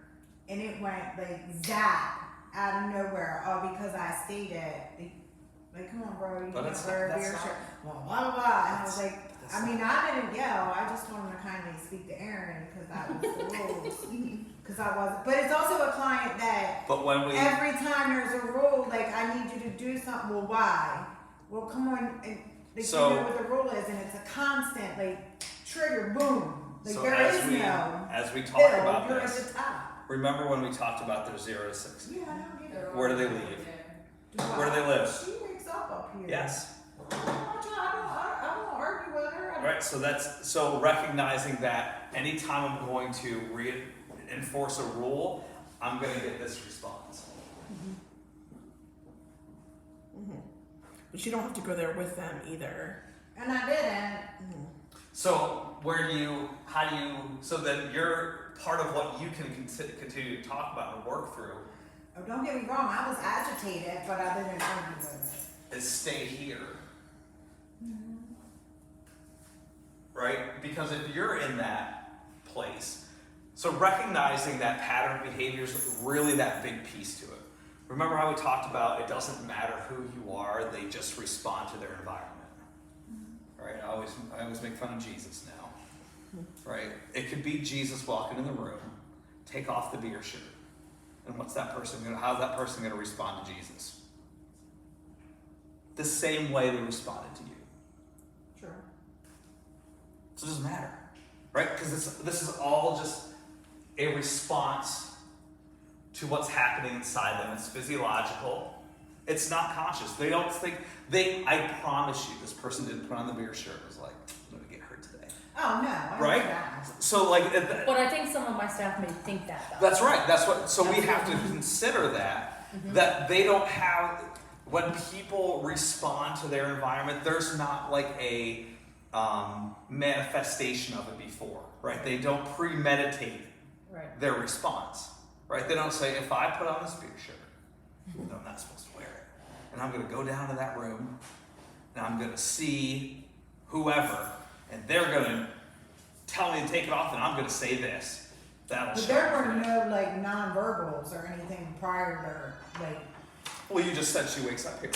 S3: and it went like zap out of nowhere, all because I stated, like, come on, bro, you can't wear a beer shirt. Blah, blah, blah. And I was like, I mean, I didn't yell. I just told him to kindly speak to Aaron because that was the rules. Because I wasn't. But it's also a client that every time there's a rule, like, I need you to do something. Well, why? Well, come on. And you know what the rule is, and it's a constant, like, trigger, boom. Like,
S2: so
S3: there is no.
S2: As we talk about
S3: you're
S2: this,
S3: at the top.
S2: remember when we talked about their 0 to 6?
S3: Yeah, I don't get it.
S2: Where do they leave? Where do they live?
S3: She wakes up here.
S2: Yes.
S3: I don't argue with her.
S2: Right, so recognizing that anytime I'm going to enforce a rule, I'm going to get this response.
S8: Mm-hmm. But you don't have to go there with them either.
S3: And I didn't.
S8: Mm-hmm.
S2: So so then you're part of what you can continue to talk about and work through.
S3: Oh, don't get me wrong, I was agitated, but I didn't argue with it.
S2: Is stay here. Right? Because if you're in that place, so recognizing that pattern of behavior is really that big piece to it. Remember how we talked about it doesn't matter who you are, they just respond to their environment. Right? I always make fun of Jesus now. Right? It could be Jesus walking in the room, take off the beer shirt. And how's that person gonna respond to Jesus? The same way they responded to you.
S3: Sure.
S2: So it doesn't matter, right? Because this is all just a response to what's happening inside them. It's physiological. It's not conscious. They don't think I promise you, this person didn't put on the beer shirt and was like, I'm gonna get hurt today.
S3: Oh no.
S2: Right? So like.
S1: But I think some of my staff may think that though.
S2: That's right. So we have to consider that that they don't have. When people respond to their environment, there's not like a manifestation of it before, right? They don't premeditate their response, right? They don't say, if I put on this beer shirt, then I'm not supposed to wear it. And I'm going to go down to that room, and I'm going to see whoever, and they're going to tell me to take it off, and I'm going to say this.
S3: But there were no like nonverbals or anything prior to like.
S2: Well, you just said she wakes up here.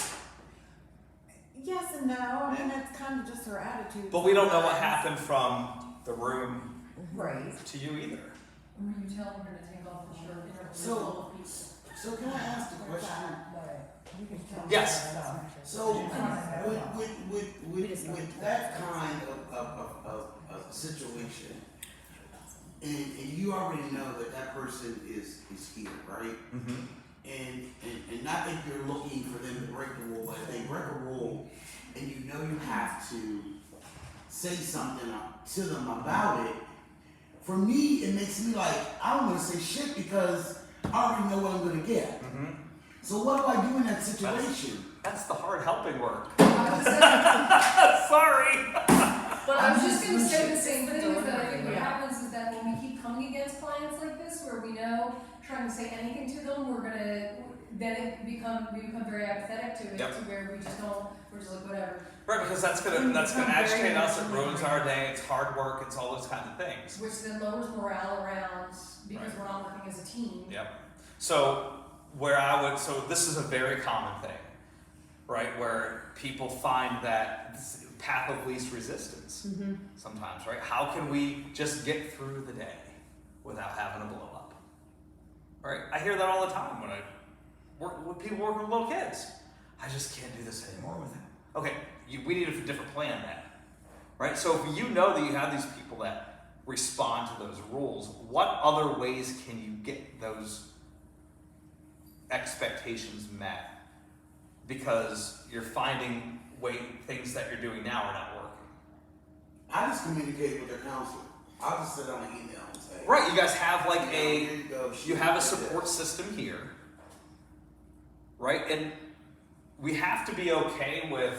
S3: Yes and no. I mean, that's kind of just her attitude.
S2: But we don't know what happened from the room to you either.
S9: When you tell her to take off the shirt,
S6: So can I ask the question?
S2: Yes.
S6: So with that kind of situation, and you already know that person is here, right? Mm-hmm. And not that you're looking for them to break the rule, but if they break a rule and you know you have to say something to them about it, for me, it makes me like, I don't want to say shit because I already know what I'm going to get. Mm-hmm. So what do I do in that situation?
S2: That's the hard helping work.
S9: Sorry. But I was just going to say the same thing, is that I think what happens is that when we keep coming against clients like this, where we know trying to say anything to them, we're going to, then we become very apathetic to it,
S2: Yep.
S9: to where we're just like, whatever.
S2: Right, because that's gonna agitate us, it ruins our day, it's hard work, it's all those kinds of things.
S9: Which then lowers morale around, because
S2: Right.
S9: we're not working as a team.
S2: Yep. So this is a very common thing, right? Where people find that path of least resistance sometimes, right? How can we just get through the day without having to blow up? Right? I hear that all the time when I work with people working with little kids. I just can't do this anymore with them. Okay, we need a different plan then, right? So if you know that you have these people that respond to those rules, what other ways can you get those expectations met? Because you're finding things that you're doing now are not working.
S6: I just communicate with their counselor. I'll just sit on an email and say,
S2: Right, you guys have like
S6: here you go,
S2: you have a support system here, right? And we have to be okay with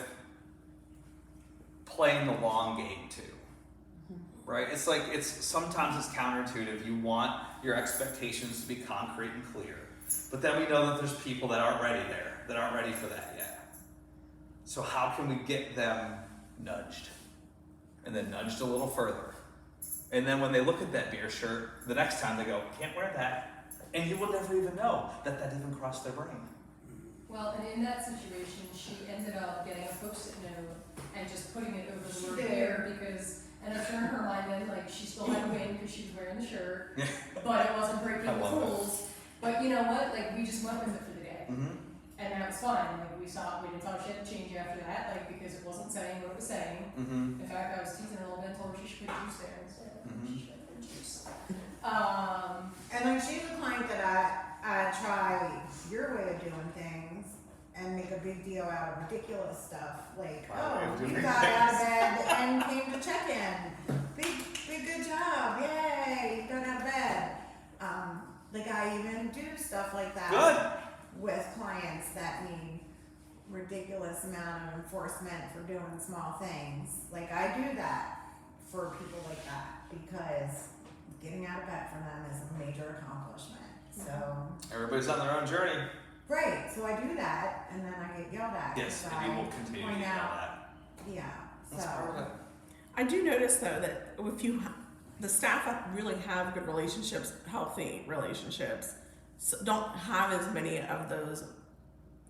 S2: playing the long game too, right? It's like sometimes it's counterintuitive. You want your expectations to be concrete and clear, but then we know that there's people that aren't ready for that yet. So how can we get them nudged, and then nudged a little further, and then when they look at that beer shirt, the next time they go, "Can't wear that," and you will never even know that even crossed their brain.
S9: Well, and in that situation, she ended up getting a Post-it note and just putting it over the word
S3: did.
S9: bear because, and I'm sure in her mind then, like, she still had a win because she was wearing the shirt, but it wasn't breaking
S2: I
S9: the
S2: love it.
S9: rules. But you know what? Like, we just went with it for the day.
S2: Mm-hmm.
S9: And that was fine. Like, we stopped, we didn't tell her she had to change after that, like, because it wasn't saying what it was saying.
S2: Mm-hmm.
S9: In fact, I was teasing her a little bit and told her she should put juice there instead.
S2: Mhm.
S9: She should put juice.
S3: And then she's a client that I try your way of doing things and make a big deal out of ridiculous stuff. Like,
S2: Wow,
S3: oh, you
S2: doing
S3: got out of
S2: things.
S3: bed and came to check in. Big good job. Yay, you got out of bed. Like I even do stuff like that with clients that need ridiculous amount of enforcement for doing small things. Like I do that for people like that because getting out of bed for them is a major accomplishment. So
S2: Everybody's on their own journey.
S3: right, so I do that and then I get yelled at.
S2: Yes,
S3: because
S2: and you
S3: I
S2: will continue to
S3: point
S2: get
S3: out-
S2: that.
S3: Yeah.
S2: That's
S3: So
S2: part of it.
S8: I do notice though that if the staff that really have good relationships, healthy relationships, don't have as many of those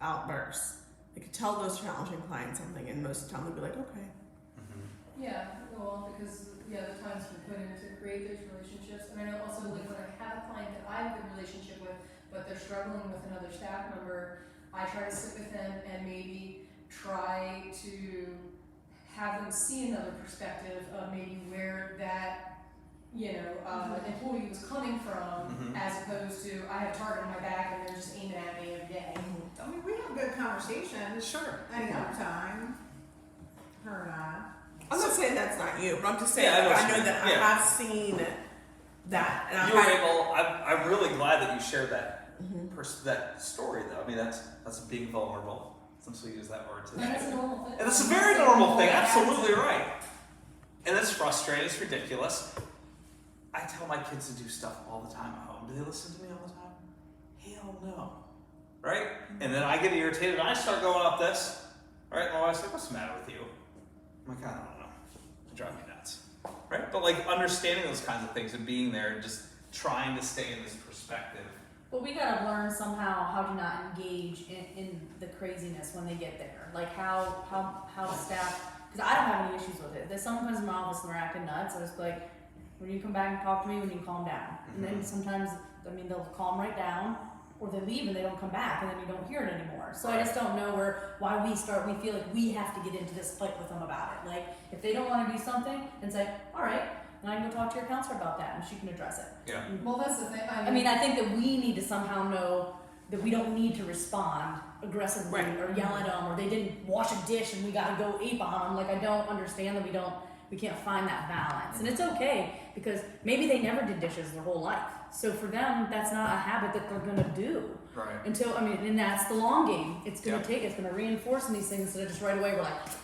S8: outbursts. They could tell those challenging clients something, and most of the time they'll be like, okay.
S9: Yeah, well, because, the times we put in to create those relationships. And I know also, like, when I have a client that I have a good relationship with, but they're struggling with another staff member, I try to sit with them and maybe try to have them see another perspective of maybe where that, employee was coming from, as opposed to, I have a target on my back and they're just aiming at me every day.
S3: I mean, we have good conversations.
S2: Sure.
S3: Any other time. Her and I.
S8: I'm not saying that's not you, but I'm just saying
S2: Yeah, I know
S8: like,
S2: what
S8: I
S2: you
S8: know
S2: mean.
S8: that
S2: Yeah.
S8: I have seen that, and
S2: You were
S8: I've had,
S2: able. I'm really glad that you shared that that story, though. I mean, that's being vulnerable. Since we use that word today.
S9: And that's a normal thing.
S2: And that's a very normal thing. Absolutely right. And it's frustrating. It's ridiculous. I tell my kids to do stuff all the time at home. Do they listen to me all the time? Hell no. Right? And then I get irritated and I start going up this. Right? And my wife's like, "What's the matter with you?" I'm like, "I don't know. It drives me nuts." Right? But like understanding those kinds of things and being there and just trying to stay in this perspective.
S1: But we gotta learn somehow how to not engage in the craziness when they get there. Like how the staff, because I don't have any issues with it. If someone comes in my office and they're acting nuts, I just be like, when you come back and talk to me, when you calm down. And then sometimes, they'll calm right down, or they leave and they don't come back, and then you don't hear it anymore. So I just don't know why we feel like we have to get into this fight with them about it. Like, if they don't want to do something, then say, all right, then I can go talk to your counselor about that, and she can address it.
S2: Yeah.
S9: Well, that's the thing.
S1: I mean, I think that we need to somehow know that we don't need to respond aggressively or yell at them, or they didn't wash a dish and we gotta go ape on them. Like, I don't understand that we can't find that balance. And it's okay, because maybe they never did dishes their whole life. So for them, that's not a habit that they're gonna do.
S2: Right.
S1: Until, I mean, and that's the long game. It's gonna
S2: Yep.
S1: it's gonna reinforce these things instead of just right away,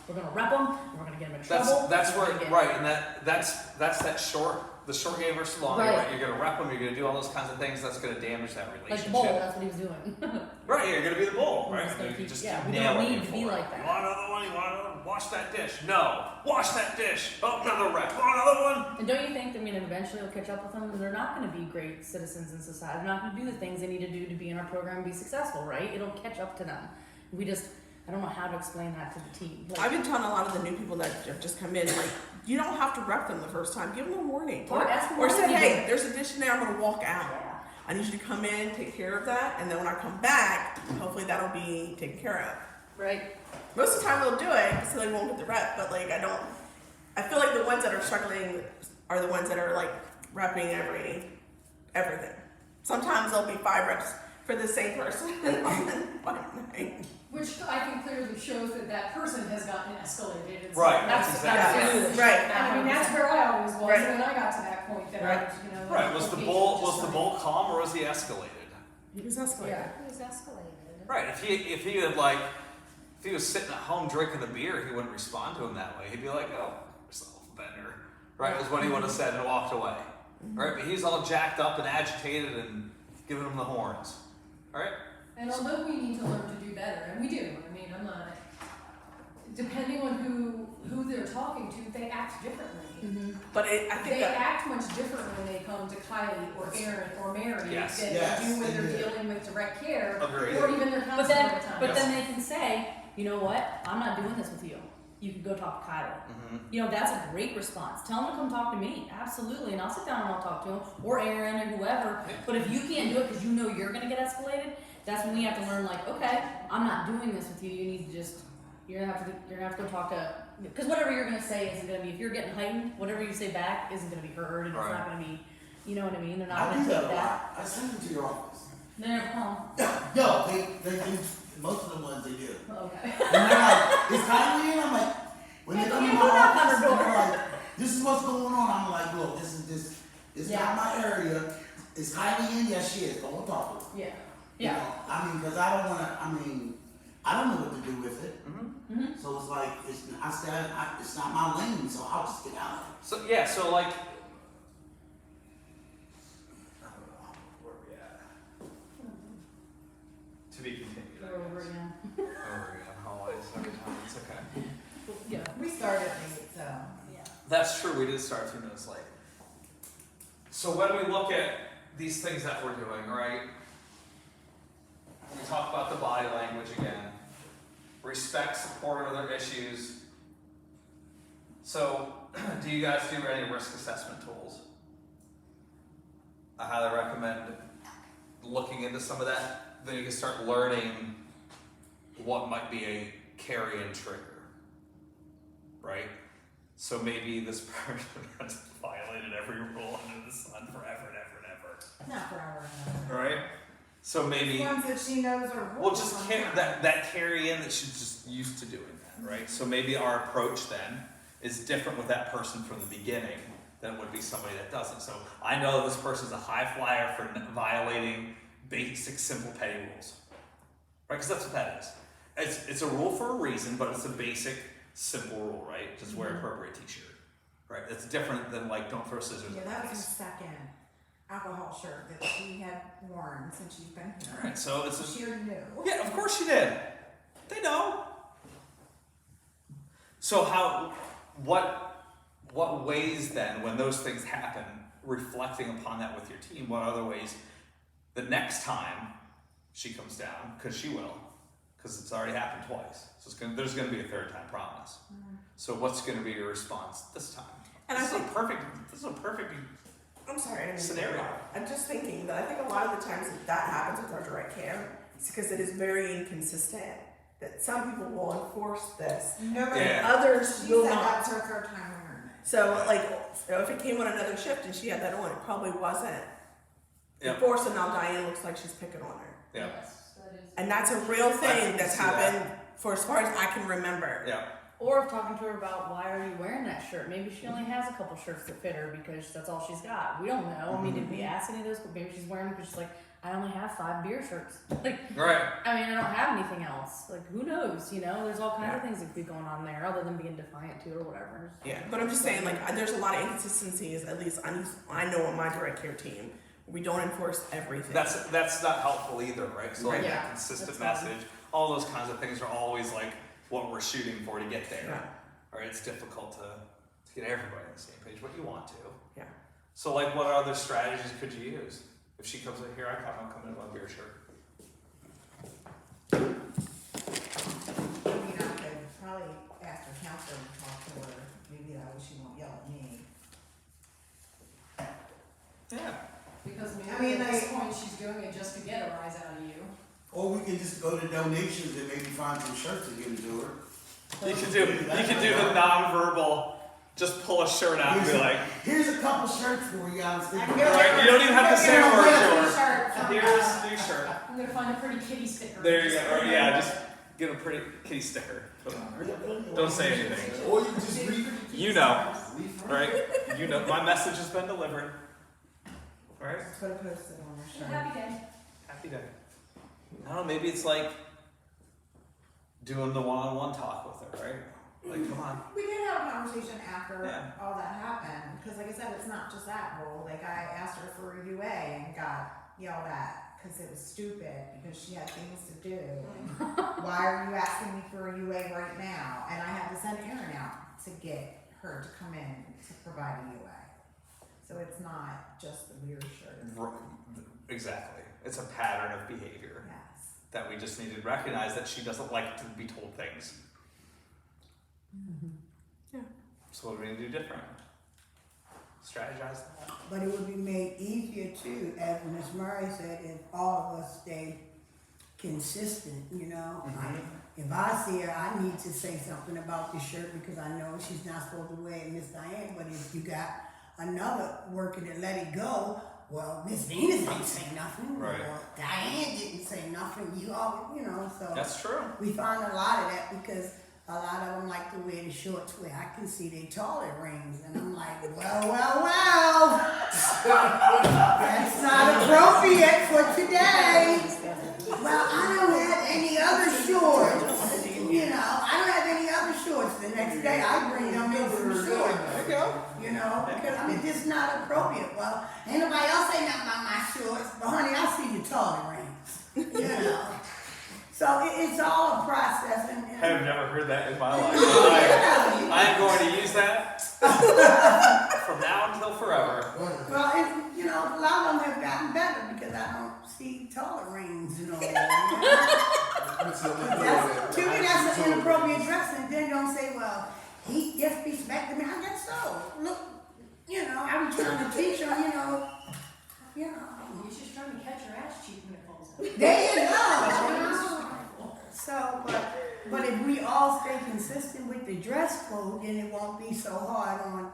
S1: we're gonna rep them, and we're gonna get them in trouble.
S2: That's
S1: we're
S2: where,
S1: gonna get-
S2: right, and that's the short game versus the long game,
S1: Right.
S2: right? You're gonna rep them, you're gonna do all those kinds of things, that's gonna damage that
S1: Like
S2: relationship.
S1: the bull, that's what he was doing.
S2: Right, you're gonna be the bull, right?
S1: just gonna
S2: You
S1: keep-
S2: just
S1: yeah,
S2: keep
S1: we
S2: nailing
S1: don't
S2: him
S1: need to be
S2: for it.
S1: like that.
S2: You want another one? You want another one? Wash that dish. No. Wash that dish. Oh, another rep. Want another one?
S1: And don't you think, I mean, eventually it'll catch up with them, and they're not gonna be great citizens in society. They're not gonna do the things they need to do to be in our program and be successful, right? It'll catch up to them. I don't know how to explain that to the team. Like,
S8: I've been telling a lot of the new people that have just come in, like, you don't have to rep them the first time. Give them a warning.
S1: Or ask them
S8: or
S1: what
S8: say,
S1: you
S8: hey,
S1: do.
S8: there's a dish in there, I'm gonna walk out.
S1: Yeah.
S8: I need you to come in, take care of that, and then when I come back, hopefully that'll be taken care of.
S1: Right?
S8: Most of the time they'll do it, so they won't get the rep, but like, I feel like the ones that are struggling are the ones that are like repping everything. Sometimes there'll be 5 reps for the same person on one night.
S9: Which I think clearly shows that that person has gotten escalated. It's
S2: Right,
S9: like,
S2: that's exactly
S9: foolish.
S8: right.
S9: I mean, that's where I always was
S8: Right.
S9: when I got to that point that I was, like,
S2: Right. Was the
S9: okay,
S2: bull
S9: just like-
S2: bull calm or was he escalated?
S8: He was escalated.
S9: Yeah.
S5: It was escalated.
S2: Right. If he was sitting at home drinking a beer, he wouldn't respond to him that way. He'd be like, "Oh, yourself, Bender." Right. Was what he would have said and walked away. Right. But he's all jacked up and agitated and giving him the horns. All right.
S9: And although we need to learn to do better, and we do, I mean, I'm not, depending on who they're talking to, they act differently.
S8: But I think
S9: They
S8: that
S9: act much different when they come to Kylie or Aaron or Mary
S2: Yes.
S9: than
S6: Yes,
S9: they do when
S6: they
S9: they're
S6: do.
S9: dealing with direct care
S2: Agreed.
S9: or even their
S1: But
S9: counselor
S1: then,
S9: at times.
S1: but then they can say, you know what? I'm not doing this with you. You can go talk to Kyla. You know, that's a great response. Tell him to come talk to me. Absolutely. And I'll sit down and I'll talk to him or Aaron or whoever. But if you can't do it because you know you're going to get escalated, that's when we have to learn, like, okay, I'm not doing this with you. You need to just, you're going to have to go talk to, because whatever you're going to say isn't going to be, if you're getting heightened, whatever you say back isn't going to be heard and it's
S2: Right.
S1: not going to be, you know what I mean? They're not
S6: I
S1: going
S6: do
S1: to
S6: that
S1: take
S6: a
S1: that.
S6: lot. I send them to your office.
S1: They never come.
S6: No, they do. Most of the ones they do.
S1: Okay.
S6: And they're like, "Is Kylie in?" I'm like, when they come in my office, they're like, "This is what's going on." I'm like, "Look, this is not my area. Is Kylie in?" Yes, she is. Go and talk to her.
S1: Yeah.
S6: You
S1: Yeah.
S6: know, I mean, because I don't want to. I mean, I don't know what to do with it.
S1: Mm-hmm.
S6: So it's like it's not my lane. So I'll just get out of it.
S2: So yeah. So like. Where are we at? To be continued. I
S1: We're over
S2: guess.
S1: again.
S2: Over again. Always. Every time. It's okay.
S1: Yeah.
S3: We started late, so.
S1: Yeah.
S2: That's true. We did start 2 minutes late. So when we look at these things that we're doing, right? We talk about the body language again. Respect, support other issues. So, do you guys do any risk assessment tools? I highly recommend looking into some of that. Then you can start learning what might be a carry-in trigger. Right? So maybe this person has violated every rule under the sun forever and ever and ever.
S3: Not forever and ever.
S2: Right? So maybe
S3: Ones that she knows are.
S2: we'll just that carry in that she's just used to doing that, right? So maybe our approach then is different with that person from the beginning than would be somebody that doesn't. So I know this person's a high flyer for violating basic, simple petty rules, right? Because that's what that is. It's a rule for a reason, but it's a basic, simple rule, right? Just wear appropriate t-shirt, right? That's different than like don't throw scissors
S3: Yeah,
S2: at
S3: that
S2: the
S3: was her
S2: face.
S3: second alcohol shirt that she had worn since she's been here.
S2: Right, so it's
S3: She already knew.
S2: yeah, of course she did. They know. So what ways then, when those things happen, reflecting upon that with your team, what other ways, the next time she comes down, because she will, because it's already happened twice, so there's going to be a third time, promise. So what's going to be your response this time?
S8: And
S2: This is a perfect
S8: I'm sorry, I didn't mean to
S2: scenario.
S8: interrupt. I'm just thinking that I think a lot of the times that happens with our direct care, it's because it is very inconsistent. That some people will enforce this,
S3: Nobody.
S2: Yeah.
S8: others
S3: She
S8: will
S3: said
S8: not.
S3: that's her third time wearing it.
S8: So, like, if it came on another shift and she had that on, it probably wasn't
S2: Yep.
S8: enforced, and now Diane looks like she's picking on her.
S2: Yeah.
S9: Yes, that is.
S8: And that's a real thing
S2: can
S8: that's
S2: see
S8: happened for as far as I can remember.
S2: Yeah.
S1: Or if talking to her about why are you wearing that shirt? Maybe she only has a couple shirts that fit her because that's all she's got. We don't know. I mean, did we ask any of those? But maybe she's wearing because she's like, I only have 5 beer shirts. Like,
S2: Right.
S1: I mean, I don't have anything else. Like, who knows? You know, there's all kinds of things that could be going on there other than being defiant to or whatever.
S8: Yeah, but I'm just saying, like, there's a lot of inconsistencies. At least I know on my direct care team, we don't enforce everything.
S2: That's not helpful either, right? So like
S1: Yeah,
S2: that consistent
S1: that's fine.
S2: message, all those kinds of things are always like what we're shooting for to get there.
S8: Yeah.
S2: Right? It's difficult to get everybody on the same page, but you want to.
S8: Yeah.
S2: So like, what other strategies could you use? If she comes in here, I'm coming in my beer shirt.
S3: I mean, I could probably ask her counselor to talk to her, maybe that way she won't yell at me.
S2: Yeah.
S9: Because
S3: I
S9: maybe
S3: mean,
S9: at this
S3: like-
S9: point, she's doing it just to get a rise out of you.
S6: Or we can just go to donations and maybe find some shirts and give them to her.
S2: You can do the non-verbal. Just pull a shirt out and be like,
S6: here's a couple shirts for you guys.
S2: right? You don't even have to say a word to her.
S9: Shirt.
S2: Here's a new shirt.
S9: I'm gonna find a pretty kitty sticker.
S2: There you go. Or yeah, just get a pretty kitty sticker. Put it on her. Don't say anything.
S10: Or you can just read.
S2: You know, right? You know, my message has been delivered. Right?
S3: Put a post-it on her shirt.
S9: Happy day.
S2: Happy day. I don't know, maybe it's like doing the one-on-one talk with her, right? Like, come on.
S3: We did have a conversation after
S2: Yeah.
S3: all that happened, because like I said, it's not just that role. Like I asked her for a UA and got yelled at because it was stupid because she had things to do. Why are you asking me for a UA right now? And I had to send Erin out to get her to come in to provide a UA. So it's not just the beer shirt.
S2: Exactly. It's a pattern of behavior
S3: Yes.
S2: that we just need to recognize that she doesn't like to be told things.
S8: Yeah.
S2: So what do we need to do different? Strategize that.
S4: But it would be made easier too, as Ms. Murray said, if all of us stay consistent, you know? If I see her, I need to say something about the shirt because I know she's not supposed to wear it, Miss Diane, but if you got another worker that let it go, well, Miss Venus ain't say nothing,
S2: Right.
S4: or Diane didn't say nothing, you all, you know, so.
S2: That's true.
S4: We find a lot of that because a lot of them like to wear the shorts where I can see their toilet rings, and I'm like, well, that's not appropriate for today. Well, I don't have any other shorts, you know, I don't have any other shorts. The next day I bring them in some shorts, you know, because I mean, this is not appropriate. Well, ain't nobody else say nothing about my shorts, but honey, I see your toilet rings, you know. So it's all a process. And
S2: I have never heard that in my life. I am going to use that from now until forever.
S4: Well, you know, a lot of them have gotten better because I don't see toilet rings and all that. To me, that's an inappropriate dress, and then don't say, well, he disrespected me. I guess so. Look, you know, I was trying to teach her, you know.
S9: He's just trying to catch her ass cheek when it falls out.
S4: There you go. So, but if we all stay consistent with the dress code, then it won't be so hard on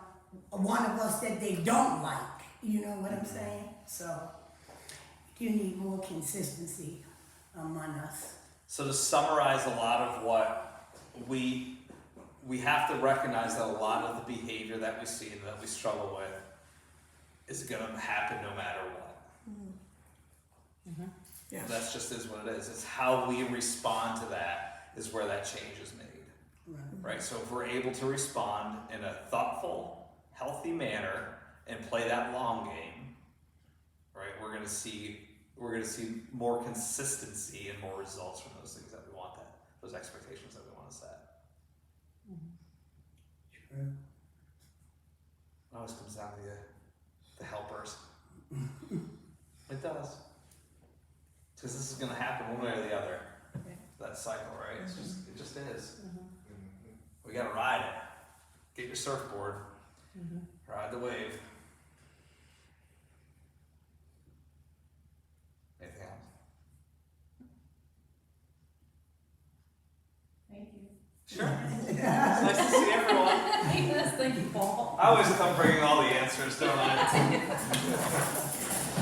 S4: one of us that they don't like. You know what I'm saying? So, you need more consistency among us.
S2: So to summarize a lot of what we have to recognize that a lot of the behavior that we see and that we struggle with is going to happen no matter what.
S8: Yeah.
S2: That's just is what it is. It's how we respond to that is where that change is made. Right? So if we're able to respond in a thoughtful, healthy manner and play that long game, right, we're gonna see more consistency and more results from those things that we want, those expectations that we want to set.
S4: True.
S2: It always comes down to the helpers. It does. Because this is going to happen one way or the other. That cycle, right? It just is. We got to ride it. Get your surfboard. Ride the wave. Anything else?
S9: Thank you.
S2: Sure. Nice to see everyone.
S1: Yes, thank you, Paul.
S2: I always come bringing all the answers, don't I?